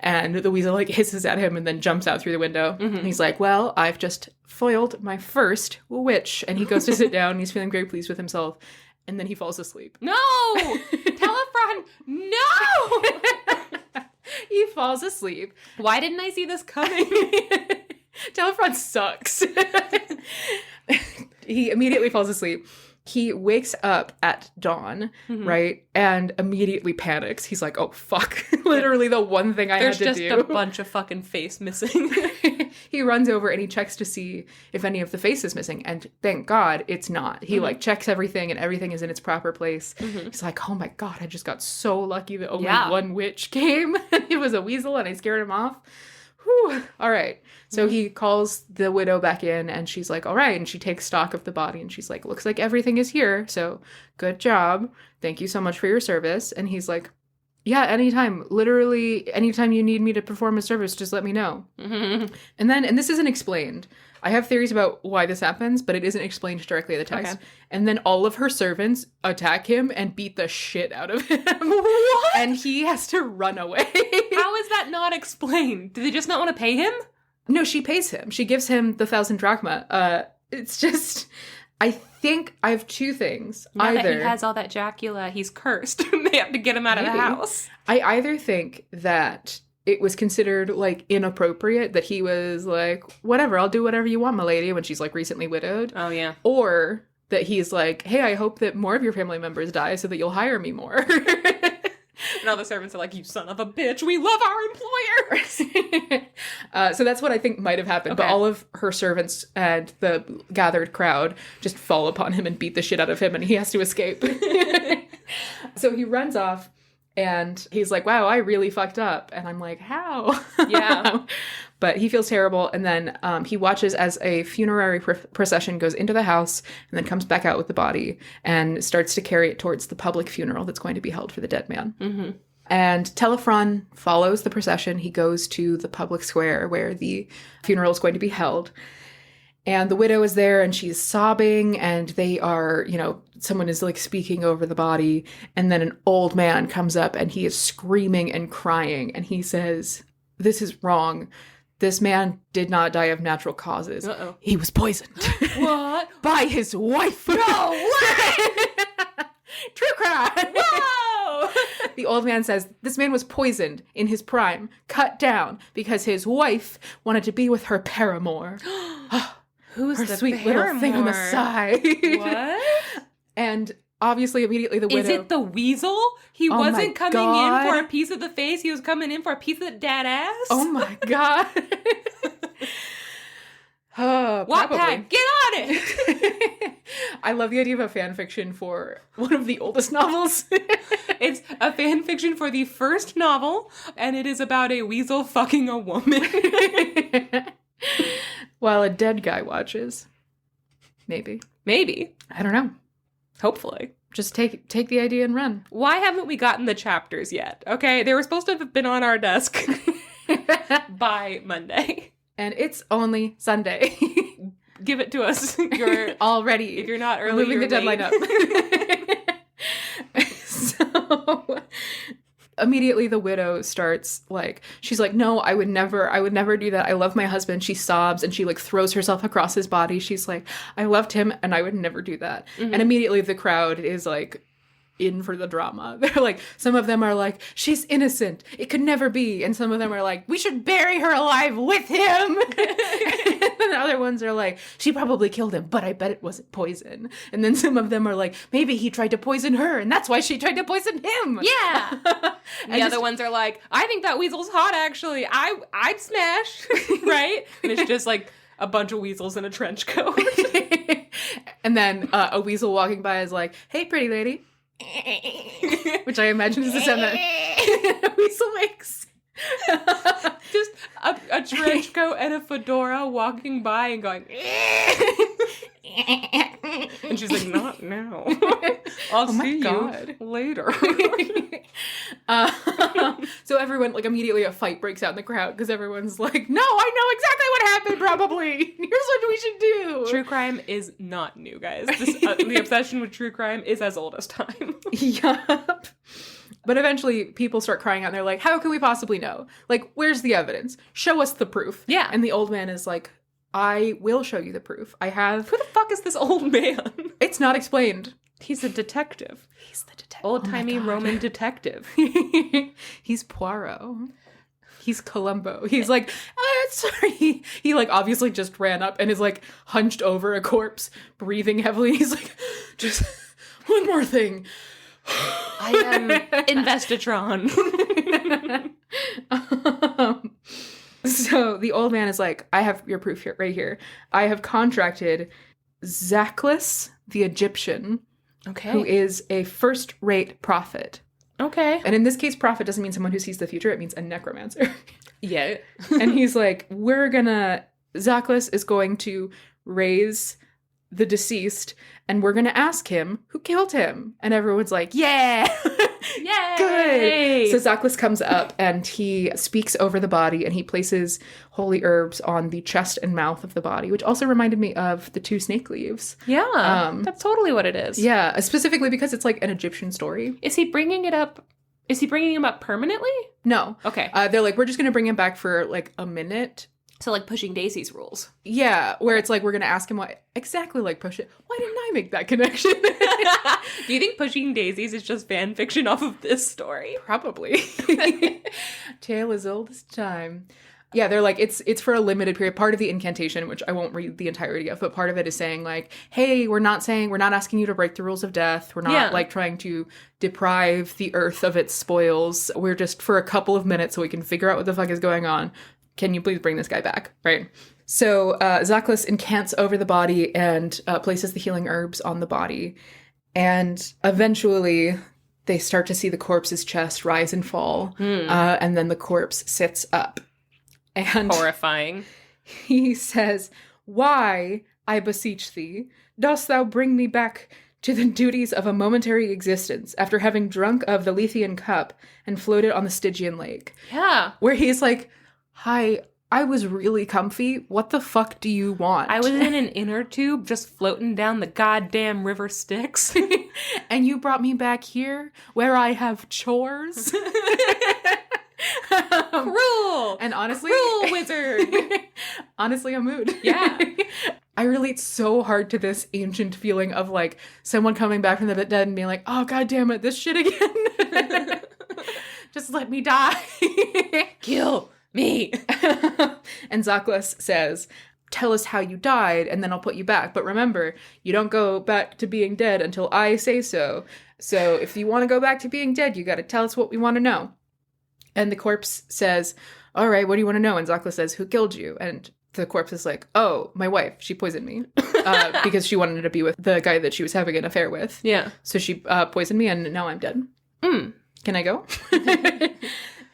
And the weasel, like, hisses at him and then jumps out through the window. Mm-hmm. And he's like, well, I've just foiled my first witch. And he goes to sit down, and he's feeling very pleased with himself. And then he falls asleep. No! Thelyphron, no! He falls asleep. Why didn't I see this coming? Thelyphron sucks. He immediately falls asleep. He wakes up at dawn, right? And immediately panics. He's like, oh, fuck. Literally the one thing I had to do. There's just a bunch of fucking face missing. He runs over and he checks to see if any of the face is missing. And thank God it's not. He like checks everything and everything is in its proper place. He's like, oh my God, I just got so lucky that only one witch came. It was a weasel and I scared him off. Whew. All right. So he calls the widow back in and she's like, all right. And she takes stock of the body and she's like, looks like everything is here. So good job. Thank you so much for your service. And he's like, yeah, anytime. Literally, anytime you need me to perform a service, just let me know. And this isn't explained. I have theories about why this happens, but it isn't explained directly in the text. Okay. And then all of her servants attack him and beat the shit out of him. What? And he has to run away. How is that not explained? Do they just not want to pay him? No, she pays him. She gives him the 1,000 drachma. It's just... I think I have two things. Now that he has all that Dracula, he's cursed. They have to get him out of the house. I either think that it was considered, like, inappropriate, that he was like, whatever, I'll do whatever you want, my lady, when she's, like, recently widowed. Oh, yeah. Or that he's like, hey, I hope that more of your family members die so that you'll hire me more. And all the servants are like, you son of a bitch, we love our employers! So that's what I think might have happened. Okay. But all of her servants and the gathered crowd just fall upon him and beat the shit out of him, and he has to escape. So he runs off, and he's like, wow, I really fucked up. And I'm like, how? Yeah. But he feels terrible, and then he watches as a funerary procession goes into the house and then comes back out with the body and starts to carry it towards the public funeral that's going to be held for the dead man. Mm-hmm. And Thelyphron follows the procession. He goes to the public square where the funeral is going to be held. And the widow is there, and she's sobbing, and they are, you know, someone is, like, speaking over the body. And then an old man comes up, and he is screaming and crying, and he says, this is wrong. This man did not die of natural causes. Uh-oh. He was poisoned. What? By his wife. No way! True crime. Whoa! The old man says, this man was poisoned in his prime, cut down, because his wife wanted to be with her paramour. Who's her the sweet paramour? Little thing on the side. What? And obviously, immediately the widow... Is it the weasel? He wasn't coming in for a piece of the face. He was coming in for a piece of the dad ass? Oh my God. Wattpad, get on it! I love the idea of a fan fiction for one of the oldest novels. a fan fiction for the first novel, and it is about a weasel fucking a woman. While a dead guy watches. Maybe. Maybe. I don't know. Hopefully. Just take the idea and run. Why haven't we gotten the chapters yet? Okay, they were supposed to have been on our desk by Monday. And it's only Sunday. Give it to us. You're already. If you're not early, moving you're the deadline late. up. So immediately the widow starts like, she's like, no, I would never do that. I love my husband. She sobs and she like throws herself across his body. She's like, I loved him and I would never do that. Mm-hmm. And immediately the crowd is like in for the drama. They're like, some of them are like, she's innocent. It could never be. And some of them are like, we should bury her alive with him. And the other ones are like, she probably killed him, but I bet it wasn't poison. And then some of them are like, maybe he tried to poison her and that's why she tried to poison him. Yeah. And the other ones are like, I think that weasel's hot actually. I'd smash. Right? And it's just like a bunch of weasels in a trench coat. And then a weasel walking by is like, hey, pretty lady. Which I imagine is the sound that a weasel makes. Just a trench coat and a fedora walking by and going, and she's like, not now. I'll see you later. So everyone, like, immediately a fight breaks out in the crowd because everyone's like, no, I know exactly what happened, probably. Here's what we should do. True crime is not new, guys. The obsession with true crime is as old as time. Yup. But eventually people start crying out and they're like, how can we possibly know? Like, where's the evidence? Show us the proof. Yeah. And the old man is like, I will show you the proof. I have... Who the fuck is this old man? It's not explained. He's a detective. He's the detective. Old-timey Roman detective. He's Poirot. He's Columbo. He's like, sorry. He like obviously just ran up and is like hunched over a corpse, breathing heavily. He's like, just one more thing. I am Investitron. So the old man is like, I have your proof here, right here. I have contracted Draculas, the Egyptian, who is a first-rate prophet. Okay. And in this case, prophet doesn't mean someone who sees the future. It means a necromancer. Yeah. And he's like, Draculas is going to raise the deceased and we're going to ask him who killed him. And everyone's like, yeah. Yay! Good. So Draculas comes up and he speaks over the body and he places holy herbs on the chest and mouth of the body, which also reminded me of the two snake leaves. Yeah. That's totally what it is. Yeah. Specifically because it's like an Egyptian story. Is he bringing it up? Is he bringing him up permanently? No. Okay. They're like, we're just going to bring him back for like a minute. So like Pushing Daisies rules. Yeah, where it's like, we're going to ask him why, exactly like Push It. Why didn't I make that connection? Do you think Pushing Daisies is just fan fiction off of this story? Probably. Tale as old as time. Yeah, they're like, it's for a limited period. Part of the incantation, which I won't read the entirety of, but part of it is saying like, hey, we're not asking you to break the rules of death. We're not like trying to deprive the earth of its spoils. We're just for a couple of minutes so we can figure out what the fuck is going on. Can you please bring this guy back? Right. So Draculas incants over the body and places the healing herbs on the body. And eventually they start to see the corpse's chest rise and fall. And then the corpse sits up. And horrifying. He says, why, I beseech thee, dost thou bring me back to the duties of a momentary existence after having drunk of the Lethean cup and floated on the Stygian lake? Yeah. Where he's like, hi, I was really comfy. What the fuck do you want? I was in an inner tube just floating down the goddamn river Styx. And you brought me back here where I have chores? Cruel! And honestly... Cruel wizard! Honestly, a mood. Yeah. I relate so hard to this ancient feeling of like someone coming back from the dead and being like, oh, god damn it, this shit again. Just let me die. Kill me. And Draculas says, tell us how you died and then I'll put you back. But remember, you don't go back to being dead until I say so. So if you want to go back to being dead, you got to tell us what we want to know. And the corpse says, all right, what do you want to know? And Draculas says, who killed you? And the corpse is like, oh, my wife. She poisoned me because she wanted to be with the guy that she was having an affair with. Yeah. So she poisoned me and now I'm dead. Can I go?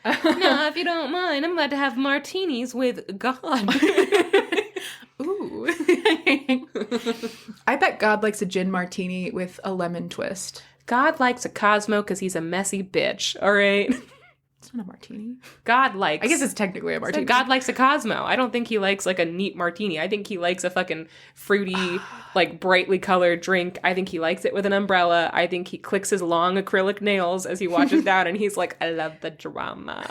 No, if you don't mind, I'm about to have martinis with God. Ooh. I bet God likes a gin martini with a lemon twist. God likes a Cosmo because he's a messy bitch, all right? It's not a martini. God likes... I guess it's technically a martini. God likes a Cosmo. I don't think he likes, like, a neat martini. I think he likes a fucking fruity, like, brightly colored drink. I think he likes it with an umbrella. I think he clicks his long acrylic nails as he watches down, and he's like, I love the drama.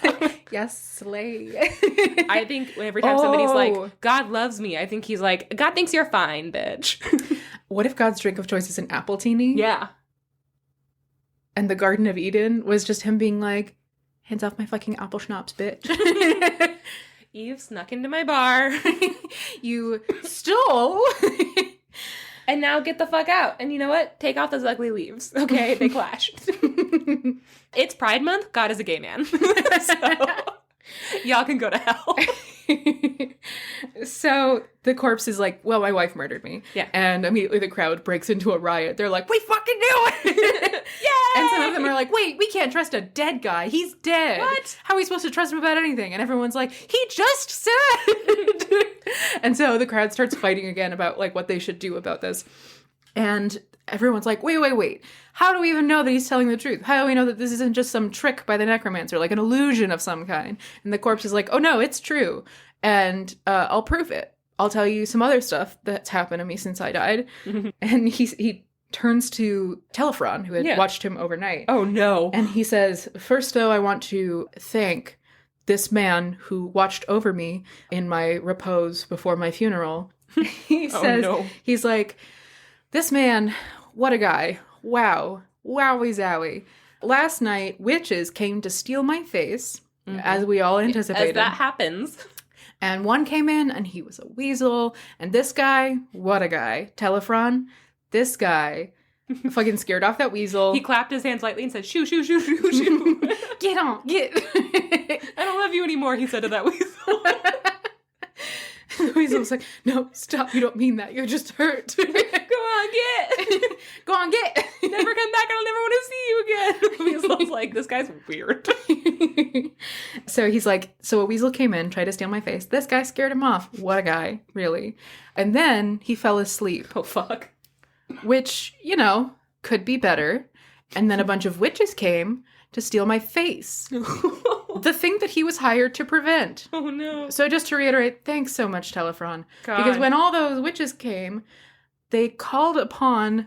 Yes, slay. I think every time somebody's like, God loves me, I think he's like, God thinks you're fine, bitch. What if God's drink of choice is an appletini? Yeah. And the Garden of Eden was just him being like, hands off my fucking apple schnapps, bitch. Eve snuck into my bar. You stole. And now get the fuck out. And you know what? Take off those ugly leaves. Okay, they clash. It's Pride Month. God is a gay man. So y'all can go to hell. So the corpse is like, well, my wife murdered me. Yeah. And immediately the crowd breaks into a riot. They're like, we fucking knew it! Yay! And some of them are like, wait, we can't trust a dead guy. He's dead. What? How are we supposed to trust him about anything? And everyone's like, he just said! And so the crowd starts fighting again about like what they should do about this. And everyone's like, wait. How do we even know that he's telling the truth? How do we know that this isn't just some trick by the necromancer, like an illusion of some kind? And the corpse is like, oh no, it's true. And I'll prove it. I'll tell you some other stuff that's happened to me since I died. And he turns to Thelyphron, who had watched him overnight. Oh no. And he says, first though, I want to thank this man who watched over me in my repose before my funeral. He says, he's like, this man, what a guy. Wow. Wowie zowie. Last night, witches came to steal my face, as we all anticipated. As that happens. And one came in, and he was a weasel. And this guy, what a guy. Thelyphron, this guy, fucking scared off that weasel. He clapped his hands lightly and said, shoo, shoo, shoo, shoo, shoo. Get on, get. I don't love you anymore, he said to that weasel. The weasel was like, no, stop, you don't mean that. You're just hurt. Go on, get. Go on, get. Never come back, I'll never want to see you again. The weasel's like, this guy's weird. So he's like, so a weasel came in, tried to steal my face. This guy scared him off. What a guy, really. And then he fell asleep. Oh, fuck. Which, you know, could be better. And then a bunch of witches came to steal my face. The thing that he was hired to prevent. Oh, no. So just to reiterate, thanks so much, Thelyphron. God. Because when all those witches came, they called upon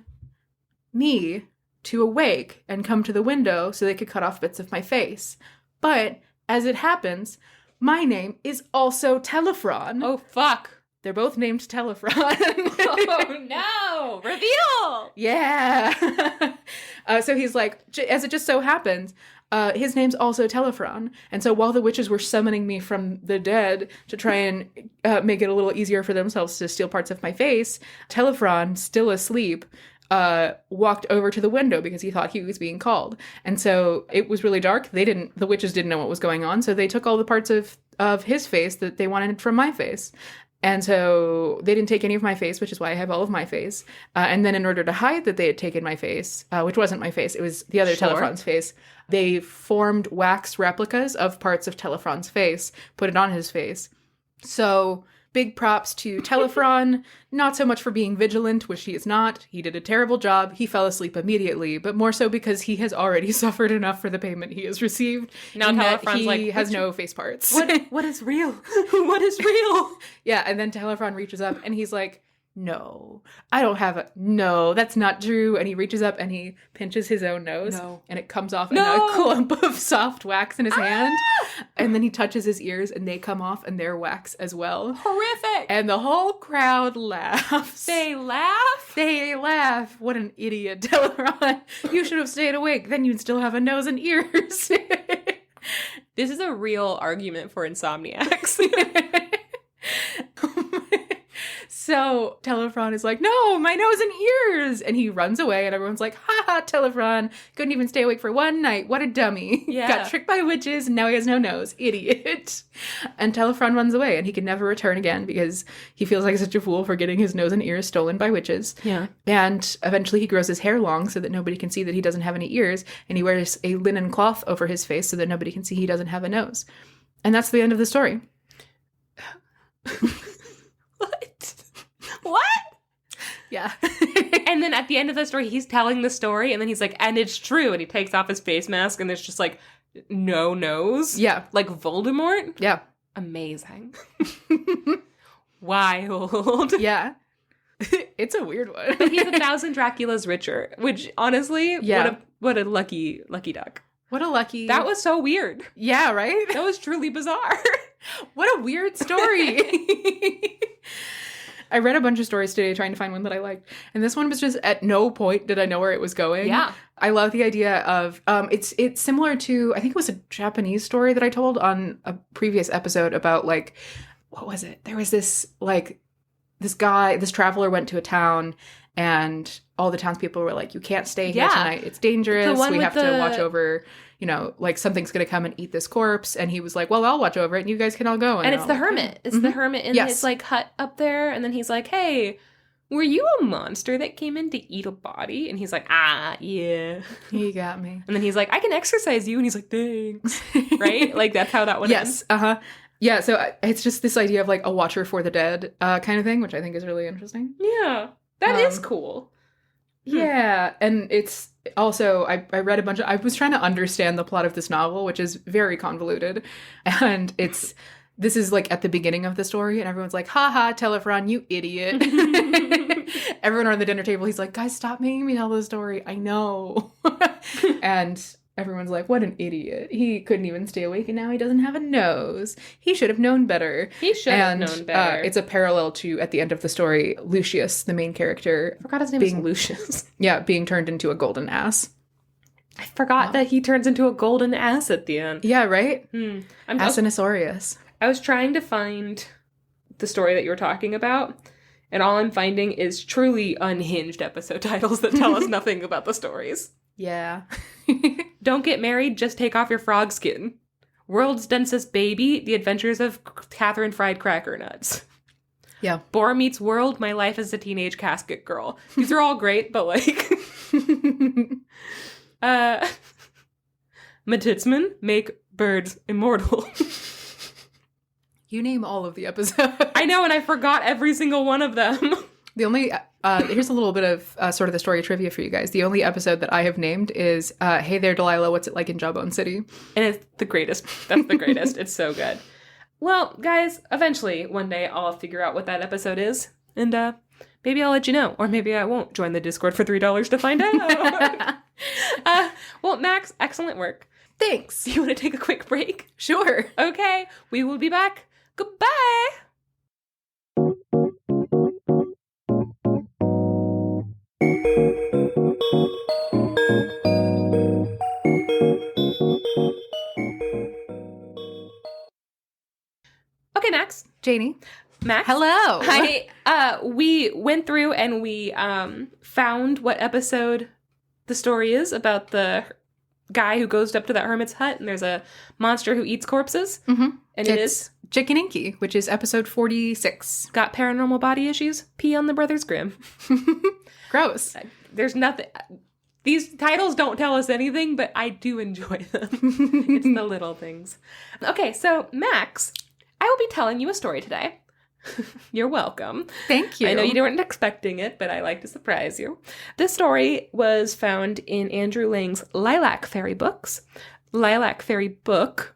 me to awake and come to the window so they could cut off bits of my face. But, as it happens, my name is also Thelyphron. Oh, fuck. They're both named Thelyphron. Oh, no. Reveal. Yeah. So he's like, as it just so happens, his name's also Thelyphron. And so while the witches were summoning me from the dead to try and make it a little easier for themselves to steal parts of my face, Thelyphron, still asleep, walked over to the window because he thought he was being called. And so it was really dark. The witches didn't know what was going on. So they took all the parts of his face that they wanted from my face. And so they didn't take any of my face, which is why I have all of my face. And then in order to hide that they had taken my face, which wasn't my face, it was the other Thelyphron's face, they formed wax replicas of parts of Thelyphron's face, put it on his face. So big props to Thelyphron, not so much for being vigilant, which he is not. He did a terrible job. He fell asleep immediately, but more so because he has already suffered enough for the payment he has received. Now Thelyphron's like, he has no face parts. What is real? What is real? Yeah, and then Thelyphron reaches up and he's like, no, I don't have no, that's not true. And he reaches up and he pinches his own nose and it comes off in a clump of soft wax in his hand. And then he touches his ears and they come off and they're wax as well. Horrific. And the whole crowd laughs. They laugh? They laugh. What an idiot, Thelyphron. You should have stayed awake. Then you'd still have a nose and ears. This is a real argument for insomniacs. So Thelyphron is like, no, my nose and ears. And he runs away and everyone's like, ha ha, Thelyphron. Couldn't even stay awake for one night. What a dummy. Yeah. Got tricked by witches and now he has no nose. Idiot. And Thelyphron runs away and he can never return again because he feels like such a fool for getting his nose and ears stolen by witches. Yeah. And eventually he grows his hair long so that nobody can see that he doesn't have any ears. And he wears a linen cloth over his face so that nobody can see he doesn't have a nose. And that's the end of the story. What? Yeah. And then at the end of the story, he's telling the story, and then he's like, and it's true. And he takes off his face mask, and there's just like, no nose. Yeah. Like Voldemort. Yeah. Amazing. Wild. Yeah. It's a weird one. But he's 1,000 Draculas richer, which honestly, yeah. what a lucky duck. What a lucky... That was so weird. Yeah, right? That was truly bizarre. What a weird story. I read a bunch of stories today trying to find one that I liked. And this one was just at no point did I know where it was going. Yeah. I love the idea of, it's similar to, I think it was a Japanese story that I told on a previous episode about like, what was it? There was this this traveler went to a town and all the townspeople were like, you can't stay here tonight. It's dangerous. We have to watch over, like something's going to come and eat this corpse. And he was like, well, I'll watch over it and you guys can all go. And it's the hermit. It's the hermit in his like hut up there. And then he's like, hey, were you a monster that came in to eat a body? And he's like, yeah. He got me. And then he's like, I can exercise you. And he's like, thanks. Right? Like that's how that one ends. Uh-huh. Yeah, so it's just this idea of like a watcher for the dead kind of thing, which I think is really interesting. Yeah, that is cool. Yeah, and it's also, I read a bunch of, I was trying to understand the plot of this novel, which is very convoluted, and this is like at the beginning of the story, and everyone's like, haha, Thelyphron, you idiot. Everyone around the dinner table, he's like, guys, stop making me tell the story, I know. And everyone's like, what an idiot. He couldn't even stay awake and now he doesn't have a nose. He should have known better. He should have known better. It's a parallel to, at the end of the story, Lucius, the main character. I forgot his name was Lucius. Yeah, being turned into a golden ass. I forgot that he turns into a golden ass at the end. Yeah, right? Asinosaurus. I was trying to find the story that you were talking about, and all I'm finding is truly unhinged episode titles that tell us nothing about the stories. Yeah. Don't get married, just take off your frog skin. World's Densest Baby, The Adventures of Catherine Fried Cracker Nuts. Yeah. Boar Meets World, My Life as a Teenage Casket Girl. These are all great, but like... Matitzman, Make Birds Immortal. You name all of the episodes. I know, and I forgot every single one of them. The only, here's a little bit of sort of the story trivia for you guys. The only episode that I have named is, Hey There, Delilah, What's It Like in Jawbone City? And it's the greatest. That's the greatest. It's so good. Well, guys, eventually, one day, I'll figure out what that episode is. And maybe I'll let you know. Or maybe I won't. Join the Discord for $3 to find out. Well, Max, excellent work. Thanks. Do you want to take a quick break? Sure. Okay. We will be back. Goodbye. Okay, Max. Janey. Max. Hello. Hi. We went through and we found what episode the story is about the guy who goes up to that hermit's hut and there's a monster who eats corpses. Mm-hmm. And it's Chicken Inky, which is episode 46. Got paranormal body issues? Pee on the Brothers Grimm. Gross. There's nothing... These titles don't tell us anything, but I do enjoy them. It's the little things. Okay, so Max, I will be telling you a story today. You're welcome. Thank you. I know you weren't expecting it, but I like to surprise you. This story was found in Andrew Lang's Lilac Fairy books. Lilac Fairy book,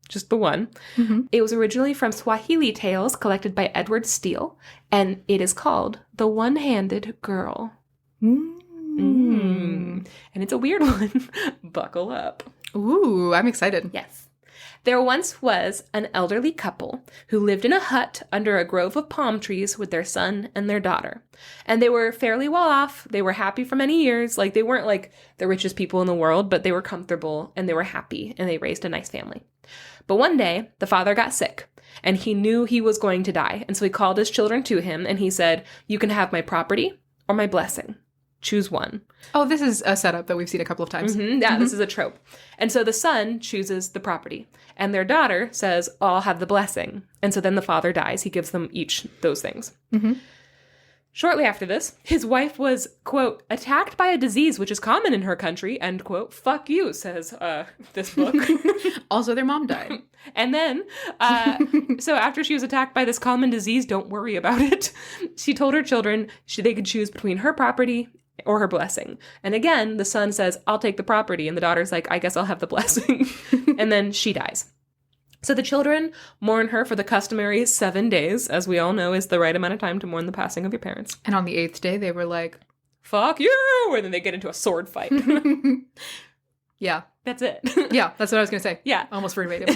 just the one. Mm-hmm. It was originally from Swahili Tales collected by Edward Steele, and it is called The One-Handed Girl. And it's a weird one. Buckle up. Ooh, I'm excited. Yes. There once was an elderly couple who lived in a hut under a grove of palm trees with their son and their daughter. And they were fairly well off. They were happy for many years. Like, they weren't like the richest people in the world, but they were comfortable and they were happy and they raised a nice family. But one day, the father got sick and he knew he was going to die. And so he called his children to him, and he said, "You can have my property or my blessing. Choose one." Oh, this is a setup that we've seen a couple of times. Yeah, this is a trope. And so the son chooses the property, and their daughter says, "Oh, I'll have the blessing." And so then the father dies. He gives them each those things. Shortly after this, his wife was, quote, attacked by a disease which is common in her country, end quote. Fuck you, says this book. Also, their mom died. And then, so after she was attacked by this common disease, don't worry about it. She told her children they could choose between her property or her blessing. And again, the son says, "I'll take the property." And the daughter's like, "I guess I'll have the blessing." And then she dies. So the children mourn her for the customary 7 days, as we all know is the right amount of time to mourn the passing of your parents. And on the 8th day, they were like, "Fuck you!" And then they get into a sword fight. Yeah. That's it. Yeah, that's what I was going to say. Yeah. Almost verbatim.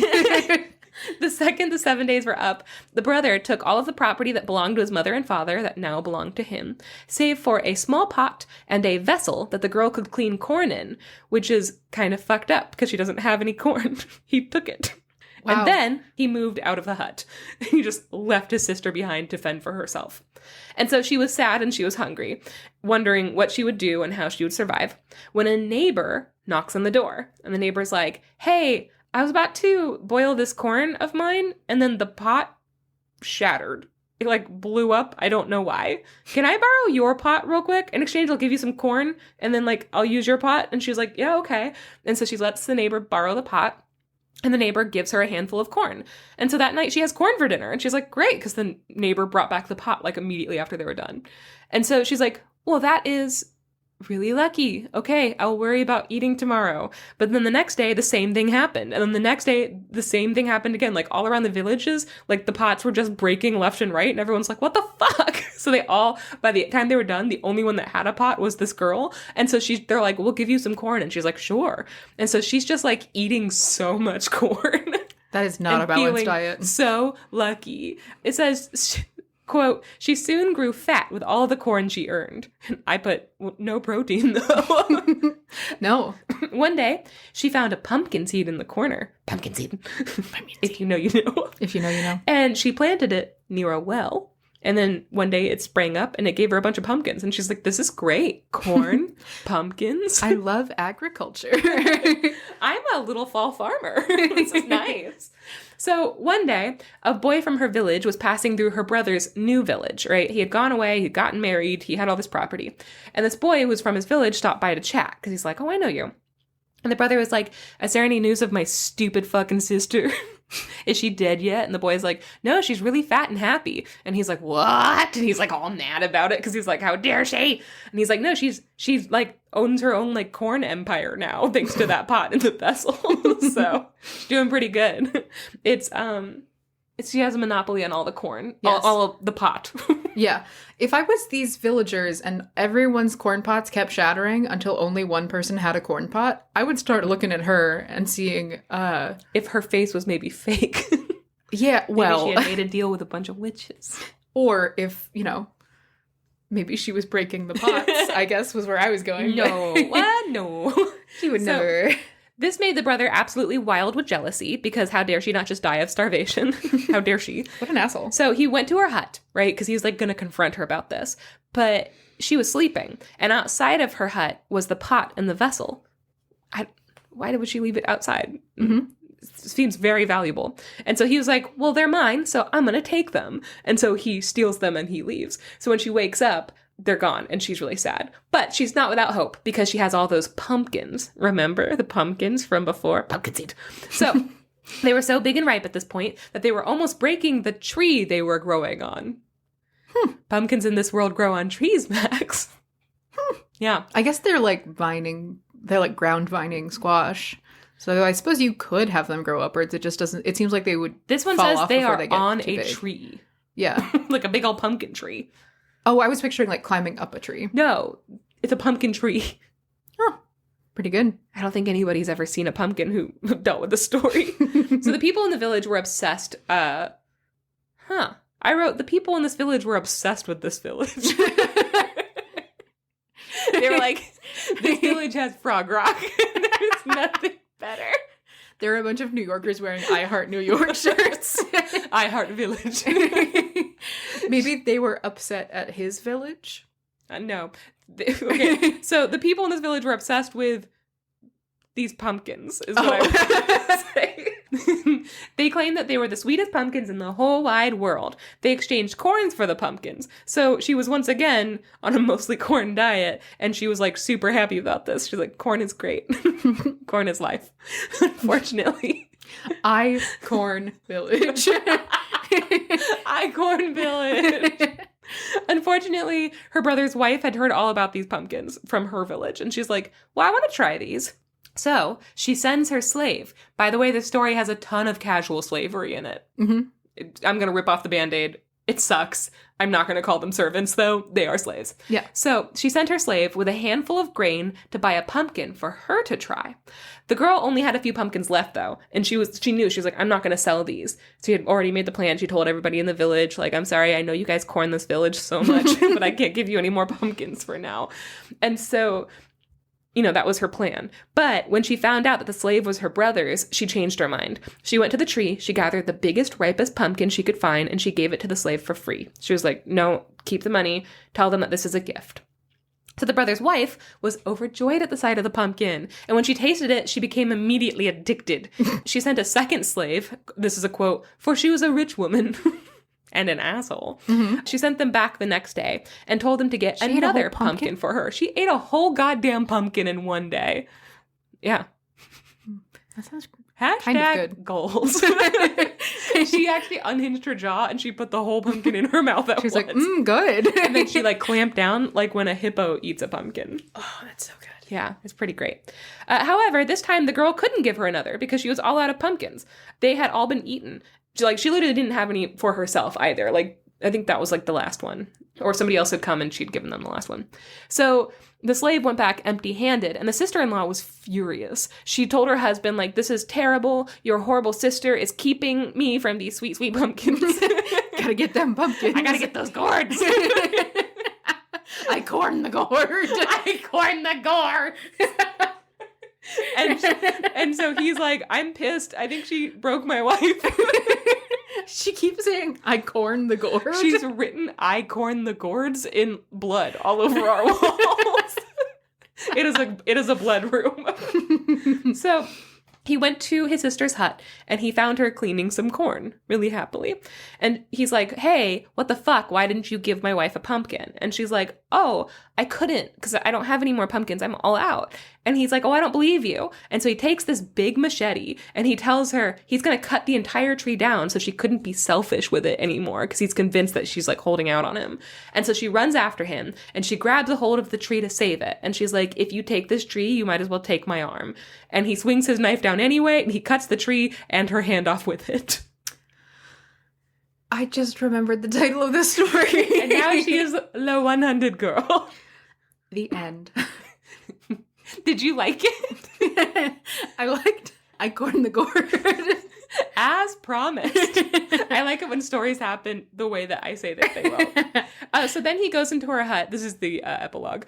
The second the 7 days were up, the brother took all of the property that belonged to his mother and father that now belonged to him, save for a small pot and a vessel that the girl could clean corn in, which is kind of fucked up because she doesn't have any corn. He took it. Wow. And then he moved out of the hut. He just left his sister behind to fend for herself. And so she was sad and she was hungry, wondering what she would do and how she would survive, when a neighbor knocks on the door. And the neighbor's like, "Hey, I was about to boil this corn of mine, and then the pot shattered. It, like, blew up. I don't know why. Can I borrow your pot real quick? In exchange, I'll give you some corn, and then, like, I'll use your pot." And she's like, "Yeah, okay." And so she lets the neighbor borrow the pot. And the neighbor gives her a handful of corn. And so that night she has corn for dinner. And she's like, "Great," because the neighbor brought back the pot like immediately after they were done. And so she's like, "Well, that is really lucky. Okay, I'll worry about eating tomorrow." But then the next day, the same thing happened. And then the next day, the same thing happened again. Like all around the villages, like the pots were just breaking left and right. And everyone's like, "What the fuck?" So they all, by the time they were done, the only one that had a pot was this girl. And so they're like, "We'll give you some corn." And she's like, "Sure." And so she's just like eating so much corn. That is not a balanced diet. So lucky. It says, quote, "She soon grew fat with all the corn she earned." I put, no protein, though. No. One day, she found a pumpkin seed in the corner. Pumpkin seed. If you know, you know. If you know, you know. And she planted it near a well. And then one day it sprang up and it gave her a bunch of pumpkins. And she's like, "This is great. Corn, pumpkins." I love agriculture. I'm a little fall farmer. This is nice. So one day, a boy from her village was passing through her brother's new village, right? He had gone away, he'd gotten married, he had all this property. And this boy who was from his village stopped by to chat because he's like, "Oh, I know you." And the brother was like, "Is there any news of my stupid fucking sister? Is she dead yet?" And the boy's like, "No, she's really fat and happy." And he's like, "What?" And he's like all mad about it because he's like, "How dare she?" And he's like, "No, she's like owns her own like corn empire now thanks to that pot in the vessel." So she's doing pretty good. She has a monopoly on all the corn, Yes. all of the pot. Yeah. If I was these villagers and everyone's corn pots kept shattering until only one person had a corn pot, I would start looking at her and seeing, If her face was maybe fake. yeah, well, maybe she had made a deal with a bunch of witches. or if, maybe she was breaking the pots, I guess was where I was going. No. What? No. She would So- never. This made the brother absolutely wild with jealousy because how dare she not just die of starvation? How dare she? What an asshole. So he went to her hut, right? Because he was like going to confront her about this. But she was sleeping. And outside of her hut was the pot and the vessel. Why would she leave it outside? Mm-hmm. It seems very valuable. And so he was like, "Well, they're mine, so I'm going to take them." And so he steals them and he leaves. So when she wakes up, they're gone, and she's really sad. But she's not without hope, because she has all those pumpkins. Remember the pumpkins from before? Pumpkin seed. So they were so big and ripe at this point that they were almost breaking the tree they were growing on. Pumpkins in this world grow on trees, Max. Yeah. I guess they're like vining, they're like ground vining squash. So I suppose you could have them grow upwards. It just doesn't, it seems like they would This one fall says off they before are they get on too a big. tree. Yeah. Like a big old pumpkin tree. Oh, I was picturing like climbing up a tree. No, it's a pumpkin tree. Oh, pretty good. I don't think anybody's ever seen a pumpkin who dealt with the story. So the people in the village were obsessed. I wrote, the people in this village were obsessed with this village. They were like, "This village has frog rock. There's nothing better." There are a bunch of New Yorkers wearing I Heart New York shirts. I Heart Village. Maybe they were upset at his village? No. Okay, so the people in this village were obsessed with these pumpkins, is what I was going to say. They claimed that they were the sweetest pumpkins in the whole wide world. They exchanged corns for the pumpkins. So she was once again on a mostly corn diet, and she was like super happy about this. She's like, corn is great. Corn is life. Unfortunately. I Corn Village. I Corn Village. Unfortunately, her brother's wife had heard all about these pumpkins from her village, and she's like, well, I want to try these. So she sends her slave. By the way, this story has a ton of casual slavery in it. Mm-hmm. I'm going to rip off the Band-Aid. It sucks. I'm not going to call them servants, though. They are slaves. Yeah. So she sent her slave with a handful of grain to buy a pumpkin for her to try. The girl only had a few pumpkins left, though, and she knew. She was like, I'm not going to sell these. So she had already made the plan. She told everybody in the village, like, I'm sorry, I know you guys corn this village so much, but I can't give you any more pumpkins for now. And so, that was her plan. But when she found out that the slave was her brother's, she changed her mind. She went to the tree, she gathered the biggest, ripest pumpkin she could find, and she gave it to the slave for free. She was like, no, keep the money, tell them that this is a gift. So the brother's wife was overjoyed at the sight of the pumpkin, and when she tasted it, she became immediately addicted. She sent a second slave, this is a quote, for she was a rich woman. And an asshole. Mm-hmm. She sent them back the next day and told them to get another pumpkin for her. She ate a whole goddamn pumpkin in one day. Yeah. That sounds kind of good. Goals. She actually unhinged her jaw and she put the whole pumpkin in her mouth at once. She's like, good. And then she clamped down like when a hippo eats a pumpkin. Oh, that's so good. Yeah, it's pretty great. However, this time the girl couldn't give her another because she was all out of pumpkins. They had all been eaten. She literally didn't have any for herself either. I think that was the last one. Or somebody else had come and she'd given them the last one. So the slave went back empty-handed, and the sister-in-law was furious. She told her husband, this is terrible. Your horrible sister is keeping me from these sweet, sweet pumpkins. Gotta get them pumpkins. I gotta get those gourds. I corn the gourd. I corn the gourd. And so he's like, I'm pissed. I think she broke my wife. She keeps saying, I corn the gourd. She's written, I corn the gourds in blood all over our walls. It is a blood room. So he went to his sister's hut and he found her cleaning some corn really happily. And he's like, hey, what the fuck? Why didn't you give my wife a pumpkin? And she's like, oh, I couldn't because I don't have any more pumpkins. I'm all out. And he's like, oh, I don't believe you. And so he takes this big machete and he tells her he's going to cut the entire tree down so she couldn't be selfish with it anymore because he's convinced that she's holding out on him. And so she runs after him and she grabs a hold of the tree to save it. And she's like, if you take this tree, you might as well take my arm. And he swings his knife down anyway and he cuts the tree and her hand off with it. I just remembered the title of the story. And now she is the 100 girl. The end. Did you like it? I corn the gourd. As promised. I like it when stories happen the way that I say that they will. So then he goes into her hut. This is the epilogue.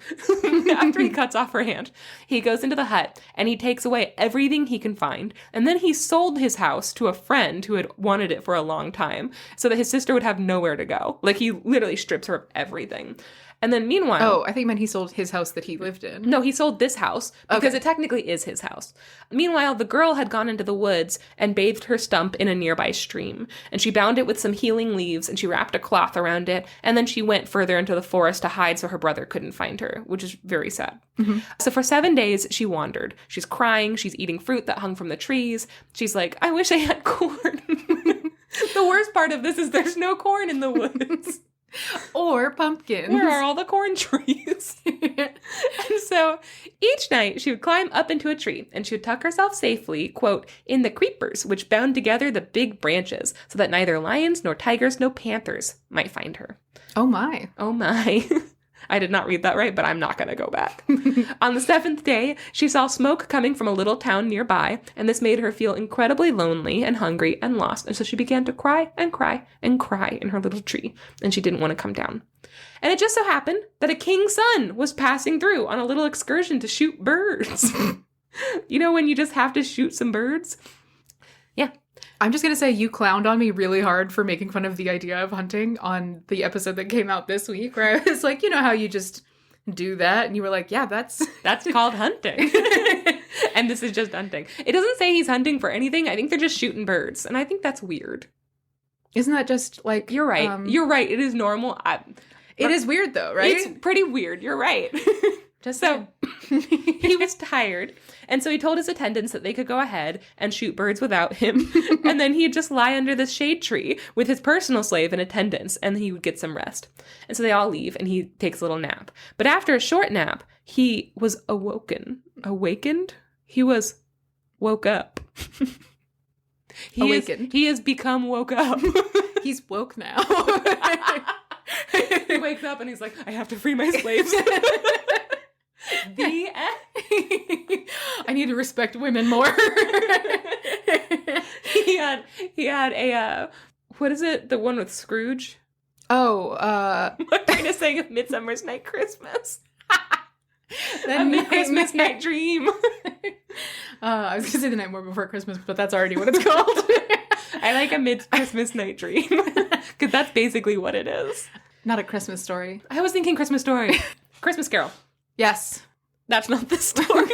After he cuts off her hand, he goes into the hut and he takes away everything he can find. And then he sold his house to a friend who had wanted it for a long time so that his sister would have nowhere to go. He literally strips her of everything. And then meanwhile... Oh, I think meant he sold his house that he lived in. No, he sold this house because it technically is his house. Meanwhile, the girl had gone into the woods and bathed her stump in a nearby stream. And she bound it with some healing leaves and she wrapped a cloth around it. And then she went further into the forest to hide so her brother couldn't find her, which is very sad. Mm-hmm. So for 7 days, she wandered. She's crying. She's eating fruit that hung from the trees. She's like, I wish I had corn. The worst part of this is there's no corn in the woods. Or pumpkins. Where are all the corn trees? And so each night she would climb up into a tree and she would tuck herself safely, quote, in the creepers, which bound together the big branches so that neither lions nor tigers nor panthers might find her. Oh my. Oh my. I did not read that right, but I'm not going to go back. On the 7th day, she saw smoke coming from a little town nearby, and this made her feel incredibly lonely and hungry and lost. And so she began to cry and cry and cry in her little tree, and she didn't want to come down. And it just so happened that a king's son was passing through on a little excursion to shoot birds. You know when you just have to shoot some birds? Yeah. I'm just going to say you clowned on me really hard for making fun of the idea of hunting on the episode that came out this week, where I was like, you know how you just do that? And you were like, yeah, that's called hunting. And this is just hunting. It doesn't say he's hunting for anything. I think they're just shooting birds. And I think that's weird. Isn't that just like... You're right. You're right. It is normal. It is weird though, right? It's pretty weird. You're right. Just so he was tired. And so he told his attendants that they could go ahead and shoot birds without him. And then he'd just lie under this shade tree with his personal slave and attendants, and he would get some rest. And so they all leave, and he takes a little nap. But after a short nap, he was awakened? He was woke up. Awakened. He has become woke up. He's woke now. He wakes up and he's like, I have to free my slaves. The end. I need to respect women more. He had a what is it? The one with Scrooge? Oh, I'm trying to say Midsummer's Night Christmas. A Christmas Night Dream. I was gonna say The Nightmare Before Christmas, but that's already what it's called. I like a Mid-Christmas Night Dream. Because that's basically what it is. Not A Christmas Story. I was thinking Christmas Story. Christmas Carol. Yes. That's not the story.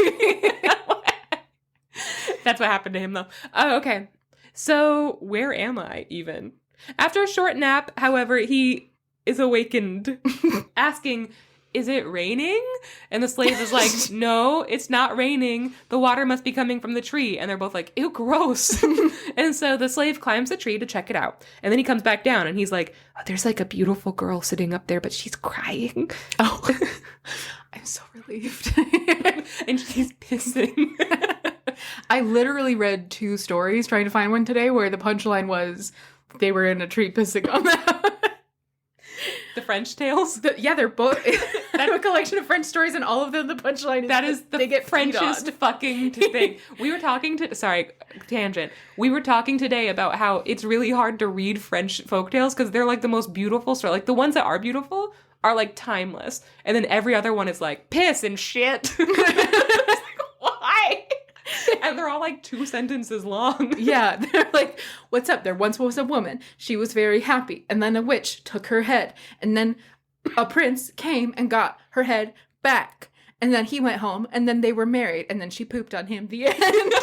That's what happened to him, though. Oh, okay. So, where am I, even? After a short nap, however, he is awakened, asking, is it raining? And the slave is like, no, it's not raining. The water must be coming from the tree. And they're both like, ew, gross. And so the slave climbs the tree to check it out. And then he comes back down and he's like, oh, there's like a beautiful girl sitting up there, but she's crying. Oh, I'm so relieved. And she's pissing. I literally read 2 stories trying to find one today where the punchline was they were in a tree pissing on them. The French tales? They're both... I have a collection of French stories, and all of them, the punchline is that is the they get Frenchest fucking thing. We were talking to... Sorry, tangent. We were talking today about how it's really hard to read French folktales because they're like the most beautiful story. Like the ones that are beautiful are like timeless. And then every other one is like piss and shit. It's like, why? And they're all like 2 sentences long. Yeah, they're like, what's up? There once was a woman. She was very happy. And then a witch took her head. And then a prince came and got her head back. And then he went home. And then they were married. And then she pooped on him. The end.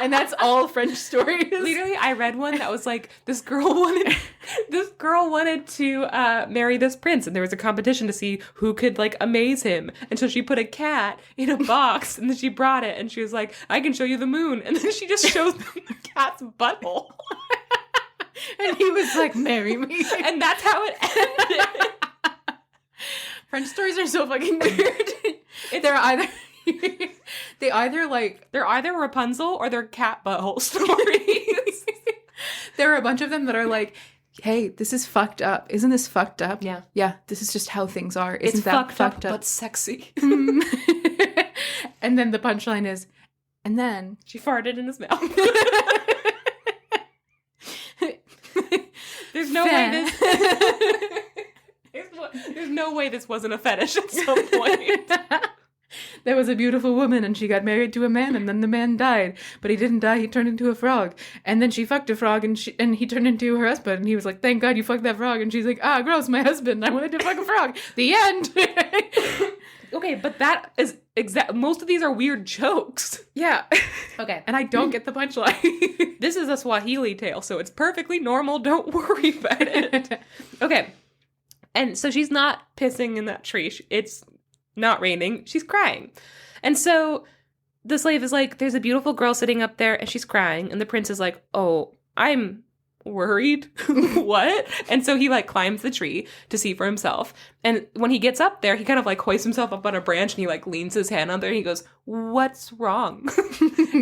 And that's all French stories. Literally, I read one that was like, this girl wanted to marry this prince, and there was a competition to see who could like amaze him. And so she put a cat in a box, and then she brought it, and she was like, I can show you the moon. And then she just shows them the cat's butthole. And he was like, marry me. And that's how it ended. French stories are so fucking weird. They're either Rapunzel or they're cat butthole stories. There are a bunch of them that are like, hey, this is fucked up. Isn't this fucked up? Yeah. Yeah, this is just how things are. It's Isn't that fucked up? But sexy. And then the punchline is, and then she farted in his mouth. There's no way this wasn't a fetish at some point. There was a beautiful woman and she got married to a man and then the man died. But he didn't die, he turned into a frog. And then she fucked a frog and he turned into her husband. And he was like, thank God you fucked that frog. And she's like, ah, gross, my husband. I wanted to fuck a frog. The end. Okay, but that is most of these are weird jokes. Yeah. Okay. And I don't get the punchline. This is a Swahili tale, so it's perfectly normal. Don't worry about it. Okay. And so she's not pissing in that tree. It's not raining. She's crying. And so the slave is like, there's a beautiful girl sitting up there and she's crying. And the prince is like, oh, I'm worried. What? And so he like climbs the tree to see for himself. And when he gets up there, he kind of like hoists himself up on a branch and he like leans his hand on there and he goes, what's wrong?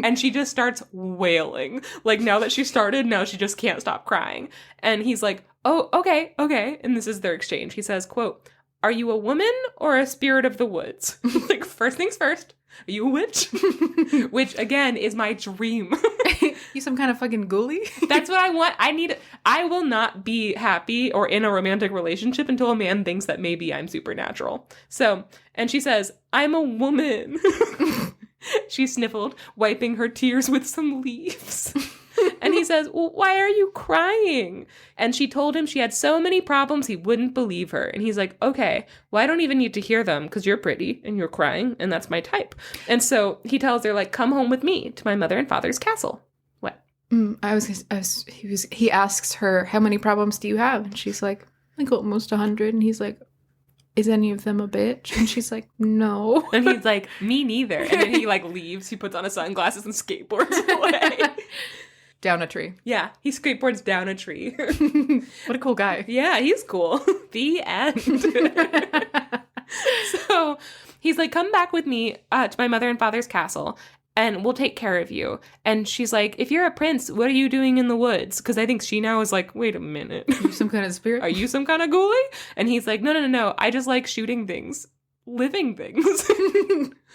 And she just starts wailing. Like now that she started, now she just can't stop crying. And he's like, oh, okay. And this is their exchange. He says, quote, are you a woman or a spirit of the woods? Like, first things first, are you a witch? Which, again, is my dream. You some kind of fucking ghoulie? That's what I want. I will not be happy or in a romantic relationship until a man thinks that maybe I'm supernatural. So, and she says, I'm a woman. She sniffled, wiping her tears with some leaves. And he says, well, why are you crying? And she told him she had so many problems he wouldn't believe her. And he's like, okay, well, I don't even need to hear them because you're pretty and you're crying and that's my type. And so he tells her, like, come home with me to my mother and father's castle. What? He asks her, how many problems do you have? And she's like almost 100. And he's like, is any of them a bitch? And she's like, no. And he's like, me neither. And then he like leaves. He puts on his sunglasses and skateboards away. Down a tree. Yeah, he skateboards down a tree. What a cool guy. Yeah, he's cool. The end. So he's like, come back with me to my mother and father's castle and we'll take care of you. And she's like, if you're a prince, what are you doing in the woods? Because I think she now is like, wait a minute. Are you some kind of spirit? Are you some kind of ghoulie? And he's like, no. I just like shooting things. Living things.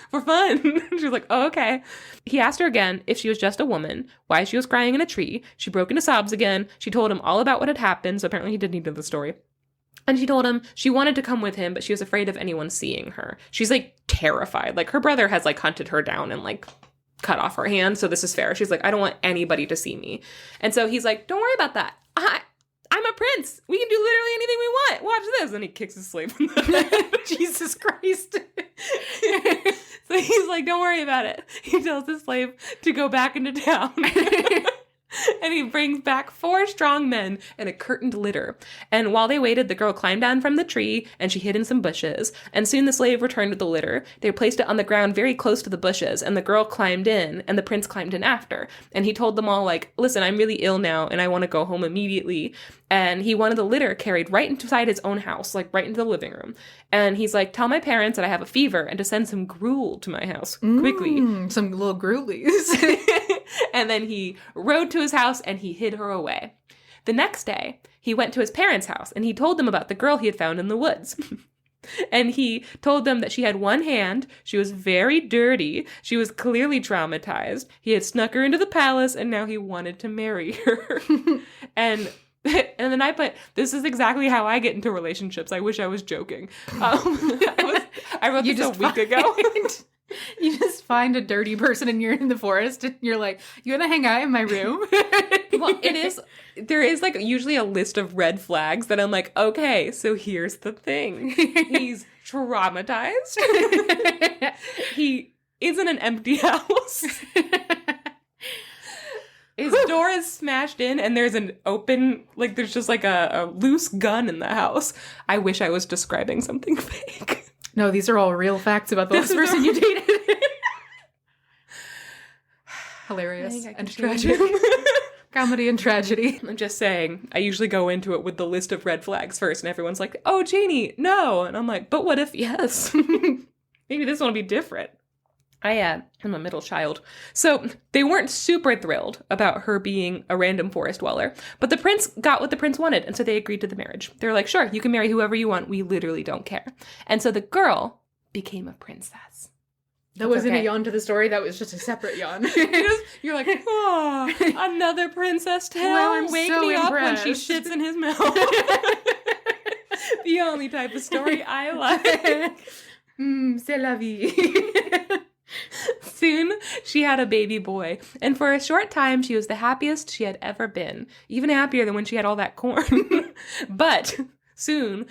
For fun. She's like, oh, okay. He asked her again if she was just a woman, why she was crying in a tree. She broke into sobs again. She told him all about what had happened. So apparently he did need to know the story. And she told him she wanted to come with him, but she was afraid of anyone seeing her. She's like terrified. Like her brother has like hunted her down and like cut off her hand. So this is fair. She's like, I don't want anybody to see me. And so he's like, don't worry about that. I'm a prince. We can do literally anything we want. Watch this. And he kicks his slave in the head. Jesus Christ. So he's like, don't worry about it. He tells the slave to go back into town. And he brings back 4 strong men and a curtained litter. And while they waited, the girl climbed down from the tree and she hid in some bushes. And soon the slave returned with the litter. They placed it on the ground very close to the bushes. And the girl climbed in and the prince climbed in after. And he told them all, like, listen, I'm really ill now and I want to go home immediately. And he wanted the litter carried right inside his own house, like right into the living room. And he's like, tell my parents that I have a fever and to send some gruel to my house quickly. Some little gruelies. And then he rode to his house and he hid her away. The next day, he went to his parents' house and he told them about the girl he had found in the woods. And he told them that she had one hand, she was very dirty, she was clearly traumatized, he had snuck her into the palace, and now he wanted to marry her. And then I put, this is exactly how I get into relationships. I wish I was joking. I wrote this a week ago. You just find a dirty person and you're in the forest and you're like, you want to hang out in my room? Well, there is like usually a list of red flags that I'm like, okay, so here's the thing. He's traumatized. He is in an empty house. His door is smashed in and there's an open, like there's just like a loose gun in the house. I wish I was describing something fake. No, these are all real facts about the last person you dated. Hilarious and tragic. Comedy and tragedy. I'm just saying, I usually go into it with the list of red flags first, and everyone's like, oh, Janey, no. And I'm like, but what if yes? Maybe this one will be different. I am a middle child. So they weren't super thrilled about her being a random forest dweller, but the prince got what the prince wanted, and so they agreed to the marriage. They were like, sure, you can marry whoever you want. We literally don't care. And so the girl became a princess. That wasn't a yawn to the story. That was just a separate yawn. You're like, oh, another princess tale. Well, I'm Wake so me impressed. up when she shits in his mouth. The only type of story I like. C'est la vie. Soon, she had a baby boy, and for a short time, she was the happiest she had ever been, even happier than when she had all that corn. But soon,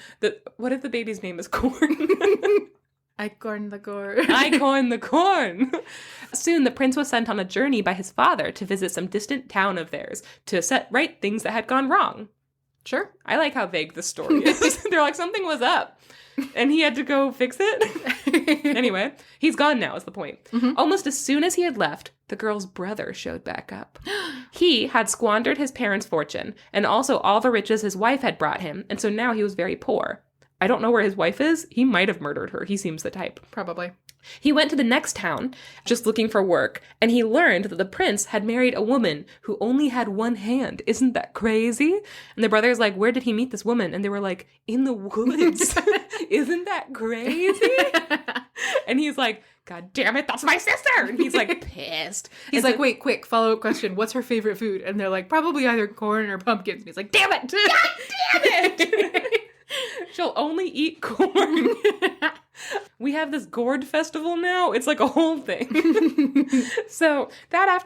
what if the baby's name is Corn? I corn the corn. I corn the corn. Soon, the prince was sent on a journey by his father to visit some distant town of theirs to set right things that had gone wrong. Sure. I like how vague this story is. They're like, something was up. And he had to go fix it. Anyway, he's gone now is the point. Mm-hmm. Almost as soon as he had left, the girl's brother showed back up. He had squandered his parents' fortune and also all the riches his wife had brought him. And so now he was very poor. I don't know where his wife is. He might have murdered her. He seems the type. Probably. He went to the next town, just looking for work, and he learned that the prince had married a woman who only had one hand. Isn't that crazy? And the brother's like, where did he meet this woman? And they were like, in the woods. Isn't that crazy? And he's like, God damn it, that's my sister! And he's like, pissed. He's like, wait, quick, follow-up question. What's her favorite food? And they're like, probably either corn or pumpkins. And he's like, damn it! God damn it! She'll only eat corn. We have this gourd festival now. It's like a whole thing. So that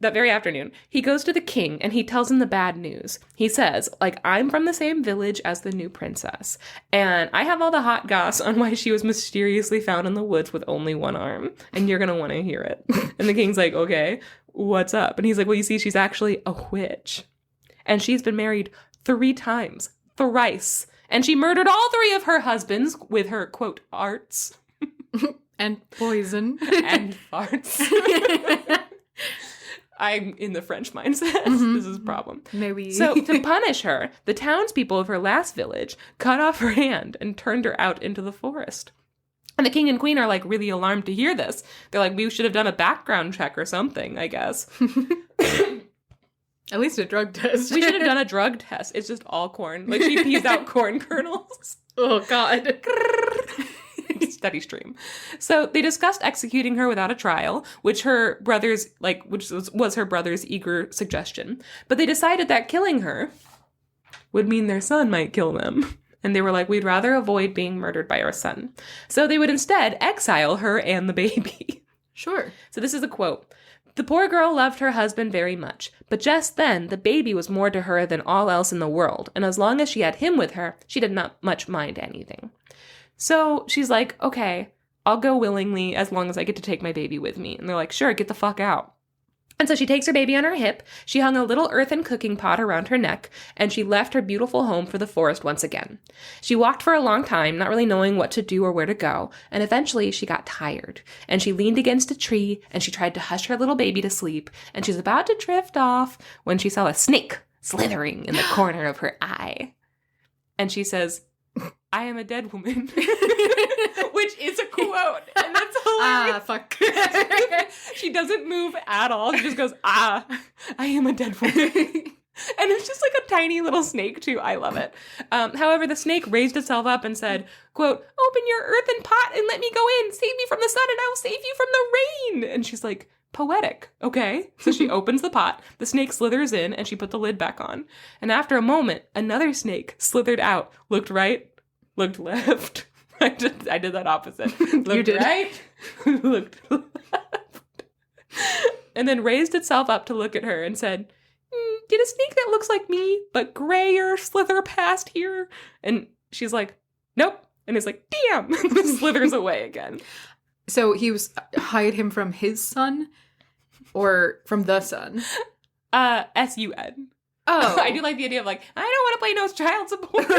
very afternoon, he goes to the king and he tells him the bad news. He says, like, I'm from the same village as the new princess, and I have all the hot goss on why she was mysteriously found in the woods with only one arm, and you're going to want to hear it. And the king's like, okay, what's up? And he's like, well, you see, she's actually a witch, and she's been married 3 times, thrice. And she murdered all 3 of her husbands with her, quote, arts. And poison. And farts. I'm in the French mindset. Mm-hmm. This is a problem. Maybe. So to punish her, the townspeople of her last village cut off her hand and turned her out into the forest. And the king and queen are like really alarmed to hear this. They're like, we should have done a background check or something, I guess. At least a drug test. We should have done a drug test. It's just all corn. Like, she pees out corn kernels. Oh, God. Steady stream. So they discussed executing her without a trial, which her brother's, was her brother's eager suggestion. But they decided that killing her would mean their son might kill them. And they were like, we'd rather avoid being murdered by our son. So they would instead exile her and the baby. Sure. So this is a quote. The poor girl loved her husband very much, but just then the baby was more to her than all else in the world, and as long as she had him with her, she did not much mind anything. So she's like, okay, I'll go willingly as long as I get to take my baby with me. And they're like, sure, get the fuck out. And so she takes her baby on her hip, she hung a little earthen cooking pot around her neck, and she left her beautiful home for the forest once again. She walked for a long time, not really knowing what to do or where to go, and eventually she got tired, and she leaned against a tree, and she tried to hush her little baby to sleep, and she's about to drift off when she saw a snake slithering in the corner of her eye. And she says, I am a dead woman. Which is a quote. And that's hilarious. Ah, fuck. She doesn't move at all. She just goes, I am a dead woman. And it's just like a tiny little snake, too. I love it. However, the snake raised itself up and said, quote, open your earthen pot and let me go in. Save me from the sun and I will save you from the rain. And she's like, poetic. Okay. So she opens the pot. The snake slithers in and she put the lid back on. And after a moment, another snake slithered out, looked right, looked left. I did that opposite. Looked you did. Right, looked left. And then raised itself up to look at her and said, did a snake that looks like me, but grayer, slither past here? And she's like, nope. And it's like, damn. And slithers away again. So he was hide him from his son or from the son? S-U-N. Oh. I do like the idea of like, I don't want to play no child support.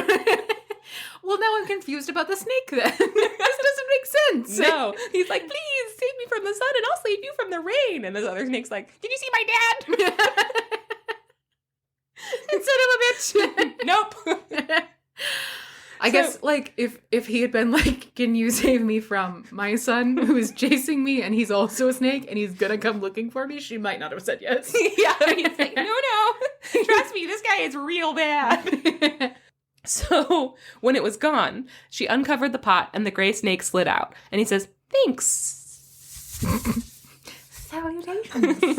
Well, now I'm confused about the snake then. This doesn't make sense. No. He's like, please save me from the sun and I'll save you from the rain. And this other snake's like, did you see my dad? Son of a bitch. Nope. I guess, like, if he had been like, can you save me from my son who is chasing me and he's also a snake and he's gonna come looking for me, she might not have said yes. Yeah. He's like, no. Trust me, this guy is real bad. So when it was gone, she uncovered the pot and the gray snake slid out. And he says, thanks. Salutations.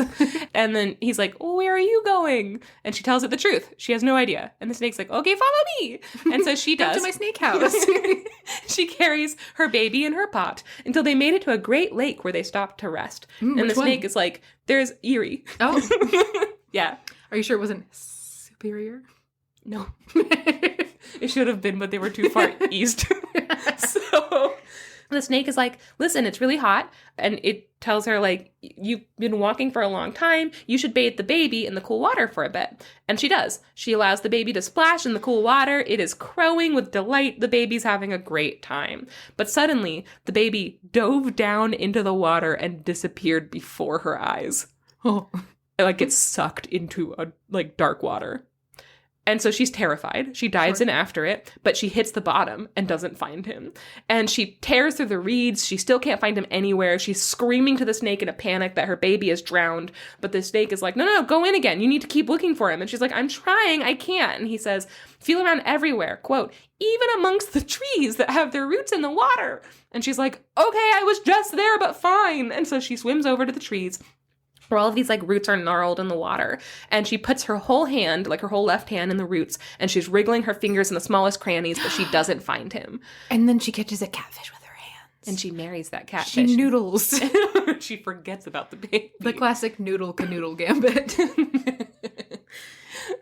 And then he's like, oh, where are you going? And she tells it the truth. She has no idea. And the snake's like, okay, follow me. And so she does. Come to my snake house. She carries her baby in her pot until they made it to a great lake where they stopped to rest. And the snake is like, there's Erie. Oh. Yeah. Are you sure it wasn't Superior? No. It should have been, but they were too far east. So the snake is like, listen, it's really hot. And it tells her, like, you've been walking for a long time. You should bathe the baby in the cool water for a bit. And she does. She allows the baby to splash in the cool water. It is crowing with delight. The baby's having a great time. But suddenly, the baby dove down into the water and disappeared before her eyes. Oh. Like, it's sucked into a, like, dark water. And so she's terrified. She dives in after it, but she hits the bottom and doesn't find him. And she tears through the reeds. She still can't find him anywhere. She's screaming to the snake in a panic that her baby is drowned. But the snake is like, no, go in again. You need to keep looking for him. And she's like, I'm trying. I can't. And he says, feel around everywhere. Quote, even amongst the trees that have their roots in the water. And she's like, okay, I was just there, but fine. And so she swims over to the trees, where all of these, like, roots are gnarled in the water. And she puts her whole hand, like her whole left hand in the roots, and she's wriggling her fingers in the smallest crannies, but she doesn't find him. And then she catches a catfish with her hands. And she marries that catfish. She noodles. She forgets about the baby. The classic noodle-canoodle gambit.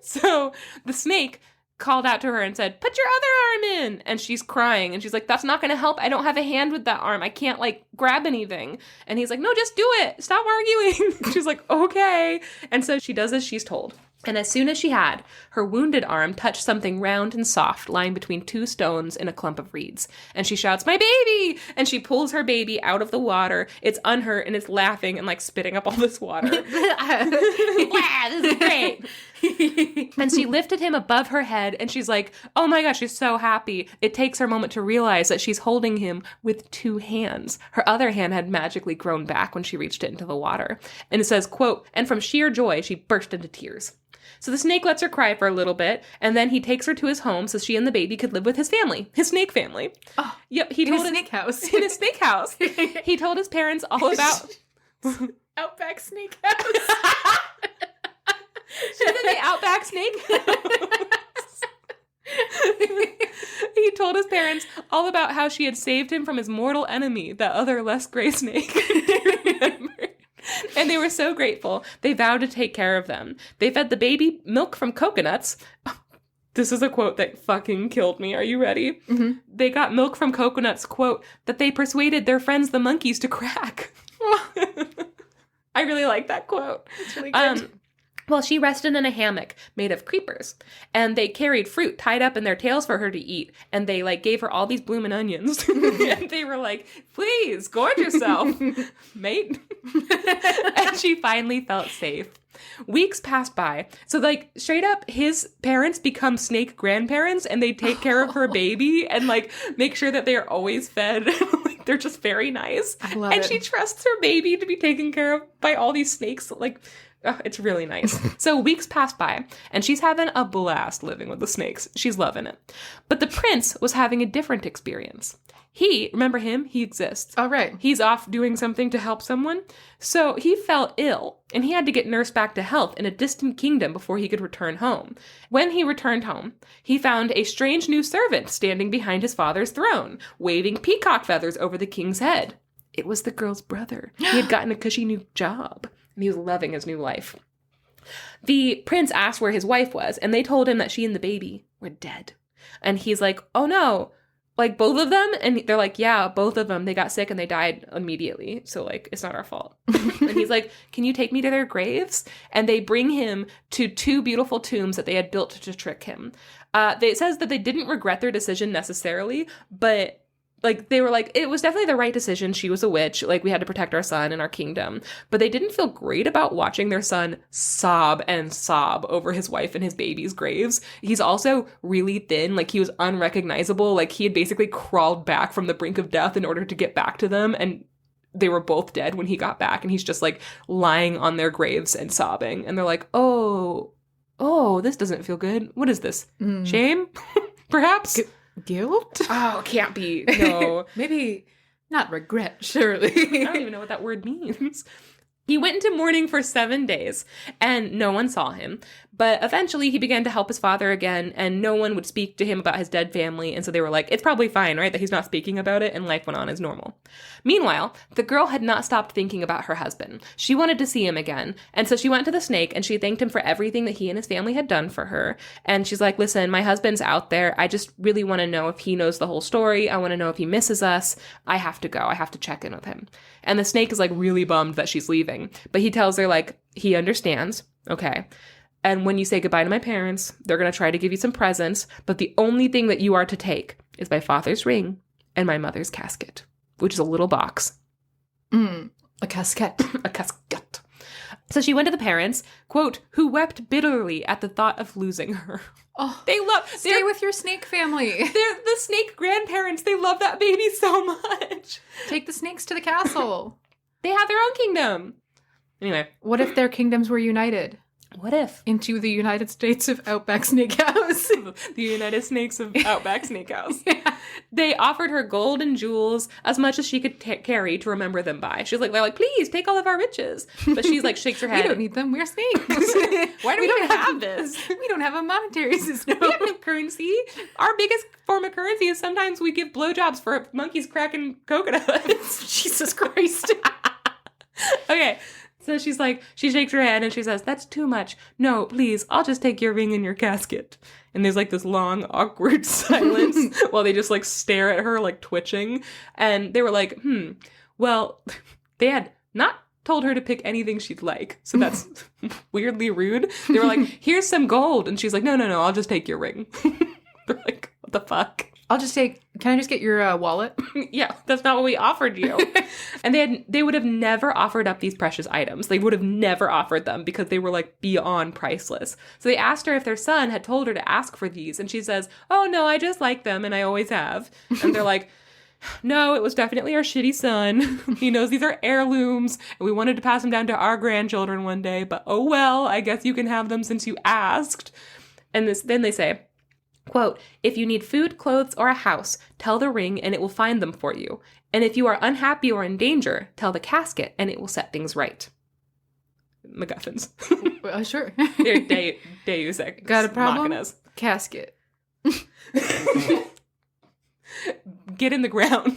So the snake called out to her and said, "Put your other arm in." And she's crying. And she's like, "That's not going to help. I don't have a hand with that arm. I can't, like, grab anything." And he's like, "No, just do it. Stop arguing." She's like, "Okay." And so she does as she's told. And as soon as she had, her wounded arm touched something round and soft lying between two stones in a clump of reeds. And she shouts, "My baby!" And she pulls her baby out of the water. It's unhurt and it's laughing and, like, spitting up all this water. Wow, this is great. And she lifted him above her head and she's like, oh my gosh, she's so happy. It takes her a moment to realize that she's holding him with two hands. Her other hand had magically grown back when she reached it into the water. And it says, quote, "And from sheer joy, she burst into tears." So the snake lets her cry for a little bit, and then he takes her to his home so she and the baby could live with his family, his snake family. Oh, yep, in his snake house. In his snake house. He told his parents all about... Outback snake house. She's in the Outback snake house. He told his parents all about how she had saved him from his mortal enemy, that other less gray snake. And they were so grateful, they vowed to take care of them. They fed the baby milk from coconuts. This is a quote that fucking killed me. Are you ready? Mm-hmm. They got milk from coconuts, quote, "that they persuaded their friends the monkeys to crack." I really like that quote. It's really good. Well, she rested in a hammock made of creepers, and they carried fruit tied up in their tails for her to eat, and they, like, gave her all these bloomin' onions. And they were like, "Please, gorge yourself, mate." And she finally felt safe. Weeks passed by. So, like, straight up, his parents become snake grandparents, and they take care of her baby and, like, make sure that they are always fed. Like, they're just very nice. I love and it. she trusts her baby to be taken care of by all these snakes. Like, oh, it's really nice. So weeks pass by, and she's having a blast living with the snakes. She's loving it. But the prince was having a different experience. Remember him? He exists. Oh, right. He's off doing something to help someone. So he fell ill, and he had to get nursed back to health in a distant kingdom before he could return home. When he returned home, he found a strange new servant standing behind his father's throne, waving peacock feathers over the king's head. It was the girl's brother. He had gotten a cushy new job, and he was loving his new life. The prince asked where his wife was, and they told him that she and the baby were dead. And he's like, "Oh no, like both of them?" And they're like, "Yeah, both of them. They got sick and they died immediately. So, like, it's not our fault." And he's like, "Can you take me to their graves?" And they bring him to two beautiful tombs that they had built to trick him. It says that they didn't regret their decision necessarily, but like, they were like, it was definitely the right decision. She was a witch. Like, we had to protect our son and our kingdom. But they didn't feel great about watching their son sob and sob over his wife and his baby's graves. He's also really thin. Like, he was unrecognizable. Like, he had basically crawled back from the brink of death in order to get back to them. And they were both dead when he got back. And he's just, like, lying on their graves and sobbing. And they're like, oh, this doesn't feel good. What is this? Shame? Perhaps? Guilt? Oh, can't be. No. Maybe not regret, surely. I don't even know what that word means. He went into mourning for 7 days, and no one saw him. But eventually he began to help his father again, and no one would speak to him about his dead family, and so they were like, it's probably fine, right, that he's not speaking about it, and life went on as normal. Meanwhile, the girl had not stopped thinking about her husband. She wanted to see him again, and so she went to the snake, and she thanked him for everything that he and his family had done for her. And she's like, listen, my husband's out there. I just really want to know if he knows the whole story. I want to know if he misses us. I have to go. I have to check in with him. And the snake is, like, really bummed that she's leaving. But he tells her, like, he understands. Okay. And when you say goodbye to my parents, they're going to try to give you some presents. But the only thing that you are to take is my father's ring and my mother's casket, which is a little box. A casket. A casket. So she went to the parents, quote, who wept bitterly at the thought of losing her. Oh, Stay with your snake family. They're the snake grandparents. They love that baby so much. Take the snakes to the castle. They have their own kingdom. Anyway. What if their kingdoms were united? What if? Into the United States of Outback Steakhouse. The United Snakes of Outback Steakhouse. Yeah. They offered her gold and jewels, as much as she could carry to remember them by. She's like, they're like, please take all of our riches. But she's like, shakes her head. We don't need them. We're snakes. Why do we don't have this? We don't have a monetary system. We have no currency. Our biggest form of currency is sometimes we give blowjobs for monkeys cracking coconuts. Jesus Christ. Okay. So she's like, she shakes her head and she says, that's too much. No, please, I'll just take your ring and your casket. And there's like this long, awkward silence while they just like stare at her, like twitching. And they were like, well, they had not told her to pick anything she'd like. So that's weirdly rude. They were like, here's some gold. And she's like, no, I'll just take your ring. They're like, what the fuck? Can I just get your wallet? Yeah, that's not what we offered you. And they would have never offered up these precious items. They would have never offered them because they were like beyond priceless. So they asked her if their son had told her to ask for these. And she says, oh no, I just like them and I always have. And they're like, no, it was definitely our shitty son. He knows these are heirlooms and we wanted to pass them down to our grandchildren one day. But oh well, I guess you can have them since you asked. And then they say, quote, if you need food, clothes, or a house, tell the ring and it will find them for you. And if you are unhappy or in danger, tell the casket and it will set things right. MacGuffins. Sure. They're Deus Ex Got a problem? Machinas. Casket. Get in the ground.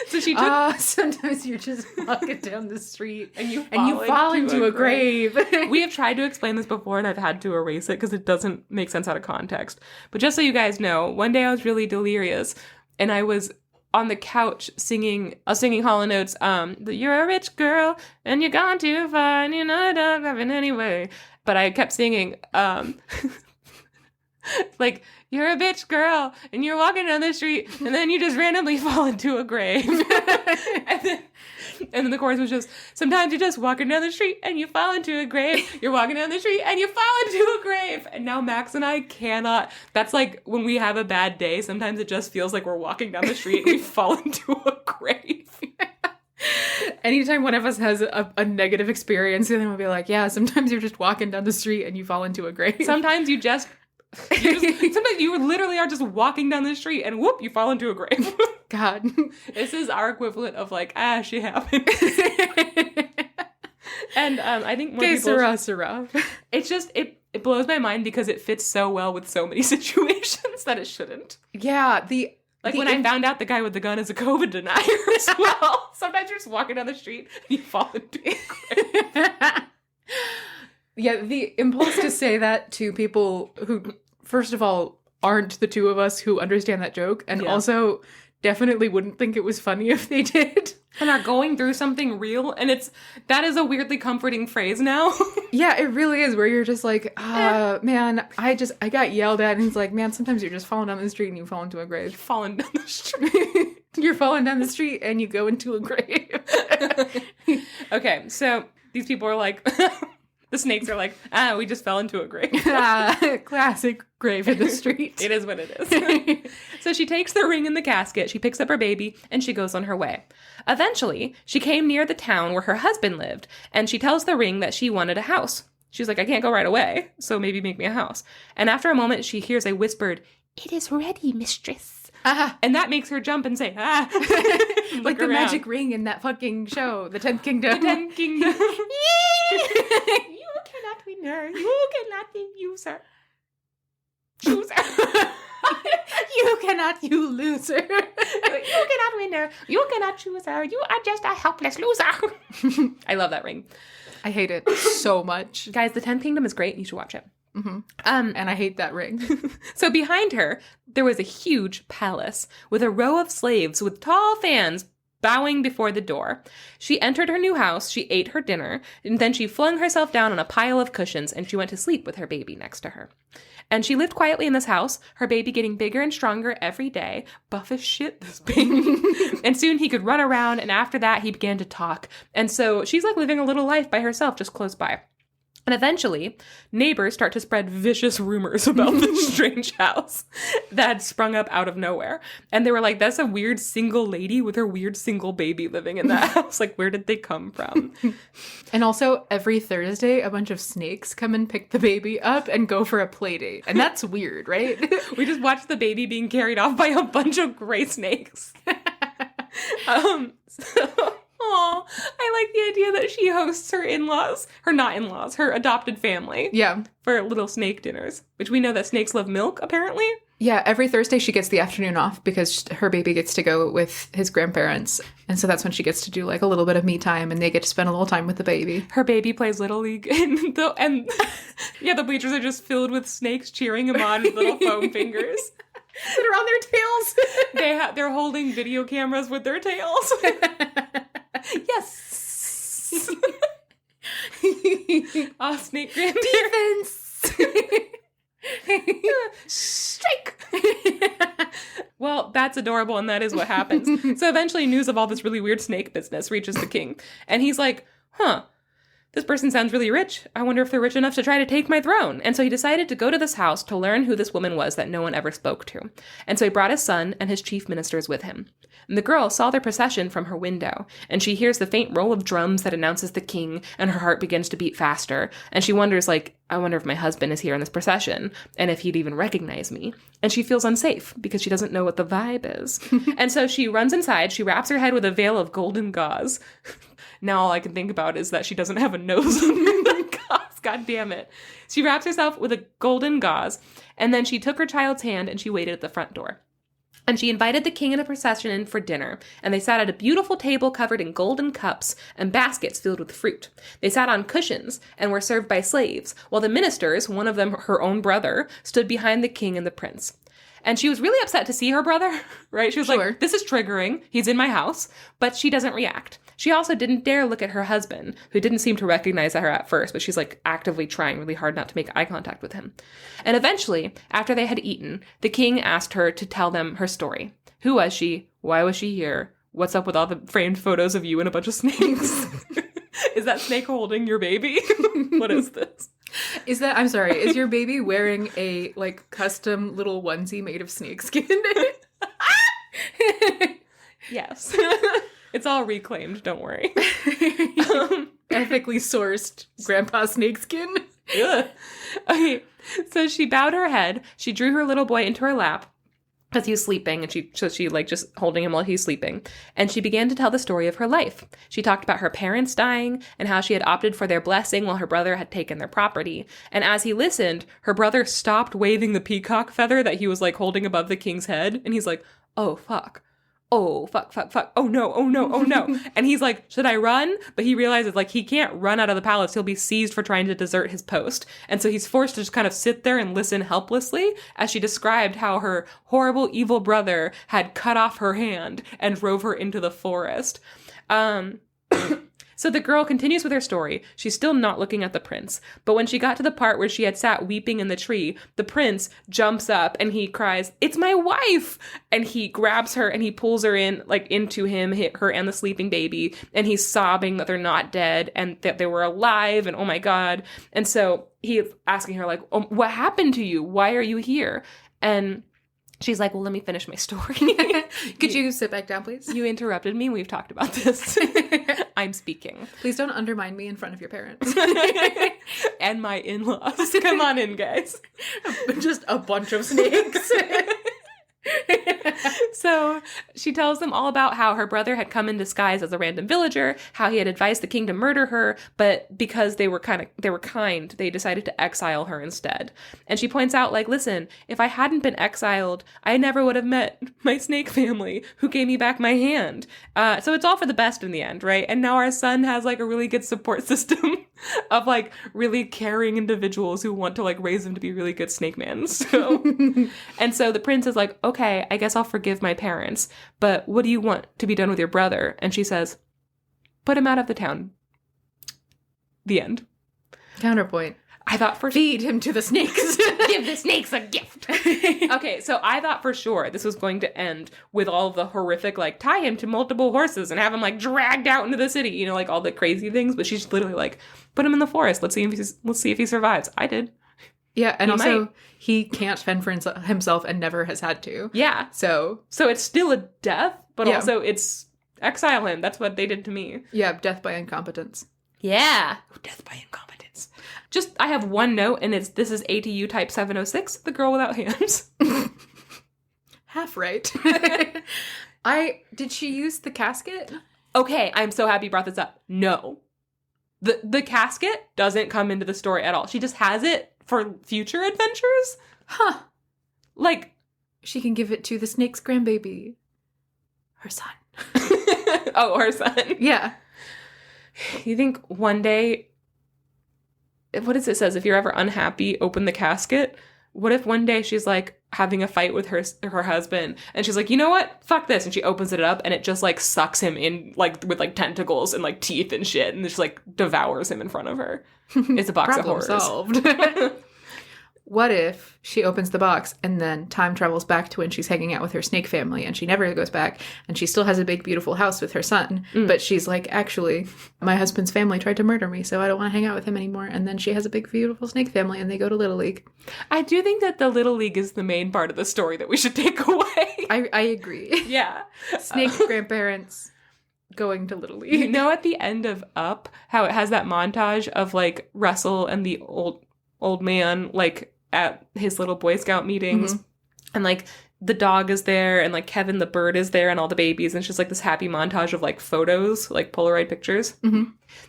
So she took... sometimes you're just walking down the street and you fall into a grave. We have tried to explain this before and I've had to erase it because it doesn't make sense out of context. But just so you guys know, one day I was really delirious and I was on the couch singing Hall & Oates, you're a rich girl and you're gone too far and you know I don't have it anyway. But I kept singing, like, you're a bitch girl, and you're walking down the street, and then you just randomly fall into a grave. and then the chorus was just, sometimes you're just walking down the street, and you fall into a grave. You're walking down the street, and you fall into a grave. And now Max and I cannot, that's like when we have a bad day, sometimes it just feels like we're walking down the street, and we fall into a grave. Anytime one of us has a negative experience, then we'll be like, yeah, sometimes you're just walking down the street, and you fall into a grave. Sometimes sometimes you literally are just walking down the street and whoop, you fall into a grave. God. This is our equivalent of like, shit happens. And I think more people... Sarah. It's just, it blows my mind because it fits so well with so many situations that it shouldn't. Yeah, I found out the guy with the gun is a COVID denier as well. Sometimes you're just walking down the street and you fall into a grave. Yeah, the impulse to say that to people who, first of all, aren't the two of us who understand that joke, and also definitely wouldn't think it was funny if they did. And are going through something real, and that is a weirdly comforting phrase now. Yeah, it really is, where you're just like, man, I got yelled at, and he's like, man, sometimes you're just falling down the street and you fall into a grave. Falling down the street. You're falling down the street and you go into a grave. Okay, so these people are like... The snakes are like, we just fell into a grave. Classic grave in the street. It is what it is. So she takes the ring and the casket, she picks up her baby, and she goes on her way. Eventually, she came near the town where her husband lived, and she tells the ring that she wanted a house. She's like, I can't go right away, so maybe make me a house. And after a moment, she hears a whispered, it is ready, mistress. And that makes her jump and say, like the magic ring in that fucking show, The 10th Kingdom. The 10th Kingdom. You cannot win her. You cannot be user. Chooser. You cannot, you loser. You cannot win her. You cannot choose her. You are just a helpless loser. I love that ring. I hate it so much. Guys, The 10th Kingdom is great. You should watch it. Mm-hmm. And I hate that ring. So behind her, there was a huge palace with a row of slaves with tall fans bowing before the door. She entered her new house, she ate her dinner, and then she flung herself down on a pile of cushions and she went to sleep with her baby next to her. And she lived quietly in this house, her baby getting bigger and stronger every day. Buff as shit, this baby. And soon he could run around, and after that he began to talk. And so she's like living a little life by herself just close by. And eventually, neighbors start to spread vicious rumors about this strange house that had sprung up out of nowhere. And they were like, that's a weird single lady with her weird single baby living in that house. Like, where did they come from? And also, every Thursday, a bunch of snakes come and pick the baby up and go for a play date. And that's weird, right? We just watched the baby being carried off by a bunch of gray snakes. Aw, I like the idea that she hosts her in-laws, her adopted family. Yeah. For little snake dinners, which we know that snakes love milk, apparently. Yeah, every Thursday she gets the afternoon off because her baby gets to go with his grandparents. And so that's when she gets to do like a little bit of me time and they get to spend a little time with the baby. Her baby plays Little League and the bleachers are just filled with snakes cheering him on with little foam fingers. That are on their tails. They're holding video cameras with their tails. Yes. Snake grandparents. Strike. Well, that's adorable, and that is what happens. So eventually news of all this really weird snake business reaches the king. And he's like, this person sounds really rich. I wonder if they're rich enough to try to take my throne. And so he decided to go to this house to learn who this woman was that no one ever spoke to. And so he brought his son and his chief ministers with him. And the girl saw their procession from her window, and she hears the faint roll of drums that announces the king, and her heart begins to beat faster. And she wonders, like, I wonder if my husband is here in this procession, and if he'd even recognize me. And she feels unsafe because she doesn't know what the vibe is. And so she runs inside, she wraps her head with a veil of golden gauze. Now all I can think about is that she doesn't have a nose under the gauze. God damn it. She wraps herself with a golden gauze, and then she took her child's hand and she waited at the front door. And she invited the king and the procession in for dinner, and they sat at a beautiful table covered in golden cups and baskets filled with fruit. They sat on cushions and were served by slaves, while the ministers, one of them her own brother, stood behind the king and the prince. And she was really upset to see her brother, right? She was like, this is triggering. He's in my house. But she doesn't react. She also didn't dare look at her husband, who didn't seem to recognize her at first, but she's like actively trying really hard not to make eye contact with him. And eventually, after they had eaten, the king asked her to tell them her story. Who was she? Why was she here? What's up with all the framed photos of you and a bunch of snakes? Is that snake holding your baby? What is this? I'm sorry, is your baby wearing a, like, custom little onesie made of snakeskin? Yes. It's all reclaimed, don't worry. Ethically sourced grandpa snakeskin. Ugh. Okay, so she bowed her head, she drew her little boy into her lap, because he was sleeping, and she like just holding him while he's sleeping. And she began to tell the story of her life. She talked about her parents dying and how she had opted for their blessing while her brother had taken their property. And as he listened, her brother stopped waving the peacock feather that he was like holding above the king's head. And he's like, oh, fuck. Oh, fuck. Oh, no. And he's like, should I run? But he realizes, like, he can't run out of the palace. He'll be seized for trying to desert his post. And so he's forced to just kind of sit there and listen helplessly as she described how her horrible, evil brother had cut off her hand and drove her into the forest. So the girl continues with her story. She's still not looking at the prince. But when she got to the part where she had sat weeping in the tree, the prince jumps up and he cries, "It's my wife!" And he grabs her and he pulls her in, like, into him, her and the sleeping baby. And he's sobbing that they're not dead and that they were alive and oh my God. And so he's asking her, like, oh, what happened to you? Why are you here? And she's like, well, let me finish my story. Could you sit back down, please? You interrupted me. We've talked about this. I'm speaking. Please don't undermine me in front of your parents. And my in-laws. Come on in, guys. Just a bunch of snakes. So she tells them all about how her brother had come in disguise as a random villager, how he had advised the king to murder her, but because they were kind, they decided to exile her instead. And she points out, like, listen, if I hadn't been exiled, I never would have met my snake family who gave me back my hand. So it's all for the best in the end, right? And now our son has, like, a really good support system of, like, really caring individuals who want to, like, raise him to be really good snake men. So, and so the prince is like, okay, I guess I'll forgive my parents, but what do you want to be done with your brother? And she says, put him out of the town. The end. Counterpoint. I thought for Feed him to the snakes. Give the snakes a gift. Okay, so I thought for sure this was going to end with all of the horrific, like, tie him to multiple horses and have him, like, dragged out into the city, you know, like, all the crazy things. But she's literally like, put him in the forest. Let's see if he survives. I did. Yeah, and also, he can't fend for himself and never has had to. Yeah. So it's still a death, but also it's exile him. That's what they did to me. Yeah, death by incompetence. Yeah. Death by incompetence. Just, I have one note, and this is ATU type 706, the girl without hands. Half right. Did she use the casket? Okay, I'm so happy you brought this up. No. The casket doesn't come into the story at all. She just has it for future adventures. Huh. Like, she can give it to the snake's grandbaby. Her son. Oh, her son. Yeah. You think one day, what does it says? If you're ever unhappy, open the casket. What if one day she's like having a fight with her husband and she's like, you know what? Fuck this. And she opens it up and it just like sucks him in like with like tentacles and like teeth and shit and just like devours him in front of her. It's a box of horrors. Solved. What if she opens the box and then time travels back to when she's hanging out with her snake family and she never goes back and she still has a big, beautiful house with her son. But she's like, actually, my husband's family tried to murder me, so I don't want to hang out with him anymore. And then she has a big, beautiful snake family and they go to Little League. I do think that the Little League is the main part of the story that we should take away. I agree. Yeah. Snake grandparents going to Little League. You know, at the end of Up, how it has that montage of like Russell and the old man, like, at his little Boy Scout meetings, and like the dog is there and like Kevin the bird is there and all the babies, and it's just like this happy montage of like photos, like Polaroid pictures.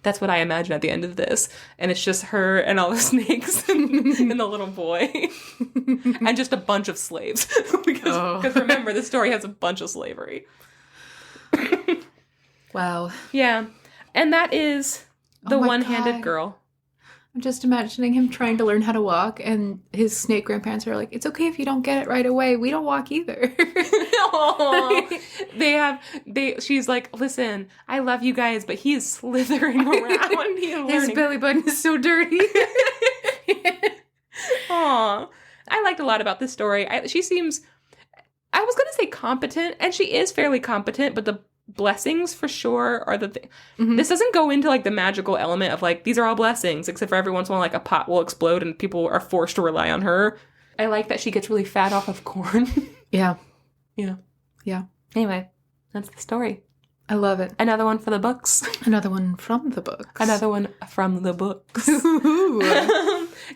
That's what I imagine at the end of this, and it's just her and all the snakes and the little boy and just a bunch of slaves because remember, the story has a bunch of slavery. Wow. Yeah, and that is the one-handed girl. I'm just imagining him trying to learn how to walk, and his snake grandparents are like, it's okay if you don't get it right away. We don't walk either. She's like, listen, I love you guys, but he is slithering around. His belly button is so dirty. Aw. I liked a lot about this story. She seems, I was going to say competent, and she is fairly competent, but the blessings for sure are the thing. This doesn't go into like the magical element of like, these are all blessings, except for every once in a while like a pot will explode and people are forced to rely on her. I like that she gets really fat off of corn. Yeah. Anyway, that's the story. I love it. Another one for the books. Another one from the books. Another one from the books.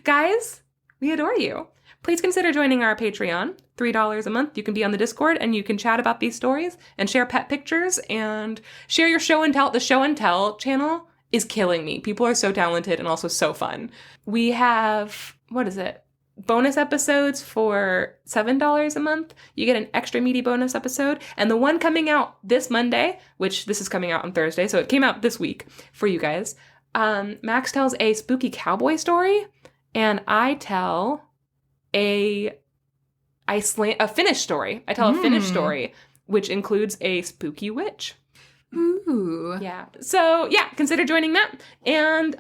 Guys, we adore you. Please consider joining our Patreon. $3 a month. You can be on the Discord and you can chat about these stories and share pet pictures and share your show and tell. The show and tell channel is killing me. People are so talented and also so fun. We have, bonus episodes for $7 a month. You get an extra meaty bonus episode. And the one coming out this Monday, which this is coming out on Thursday, so it came out this week for you guys. Max tells a spooky cowboy story and I tell a Finnish story. I tell a Finnish story, which includes a spooky witch. Ooh. Yeah. So, yeah, consider joining that. And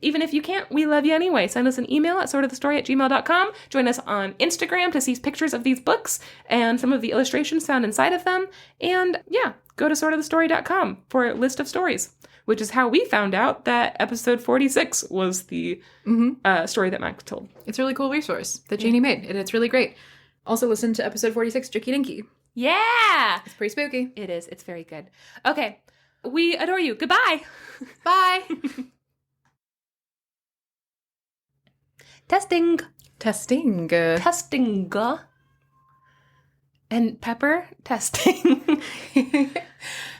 even if you can't, we love you anyway. Send us an email at sortofthestory@gmail.com. Join us on Instagram to see pictures of these books and some of the illustrations found inside of them. And, yeah, go to sortofthestory.com for a list of stories, which is how we found out that episode 46 was the story that Max told. It's a really cool resource that Janey made, and it's really great. Also listen to episode 46, Tricky Dinky. Yeah! It's pretty spooky. It is. It's very good. Okay. We adore you. Goodbye. Bye. Testing. Testing. Testing. And Pepper, testing.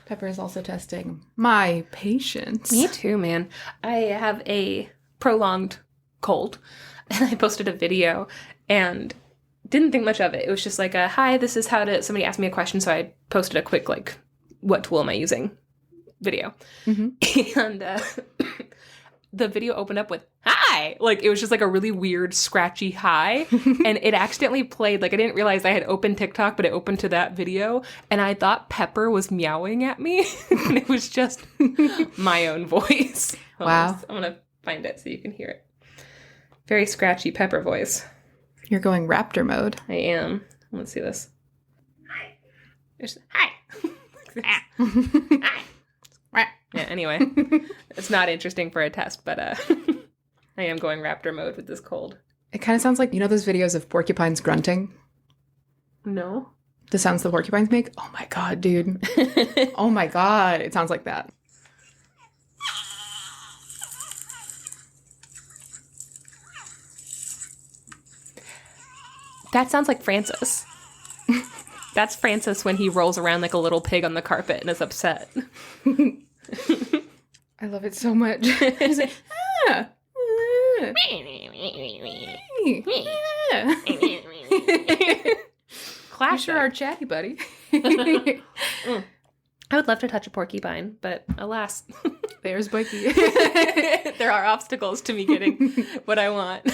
Pepper is also testing my patience. Me too, man. I have a prolonged cold, and I posted a video and didn't think much of it. It was just like a, hi, this is how to, somebody asked me a question, so I posted a quick, like, what tool am I using video. And the video opened up with, hi! Like, it was just like a really weird, scratchy hi. And it accidentally played, like, I didn't realize I had opened TikTok, but it opened to that video. And I thought Pepper was meowing at me. And it was just my own voice. Wow. I'm going to find it so you can hear it. Very scratchy pepper voice. You're going raptor mode. I am. Let's see this. Hi. Hi. Hi. Yeah, anyway. It's not interesting for a test, but I am going raptor mode with this cold. It kind of sounds like, you know those videos of porcupines grunting? No. The sounds the porcupines make? Oh my god, dude. Oh my god. It sounds like that. That sounds like Francis. That's Francis when he rolls around like a little pig on the carpet and is upset. I love it so much. He's like, ah. Classic. You sure are chatty, buddy. I would love to touch a porcupine, but alas. There's Bucky. There are obstacles to me getting what I want.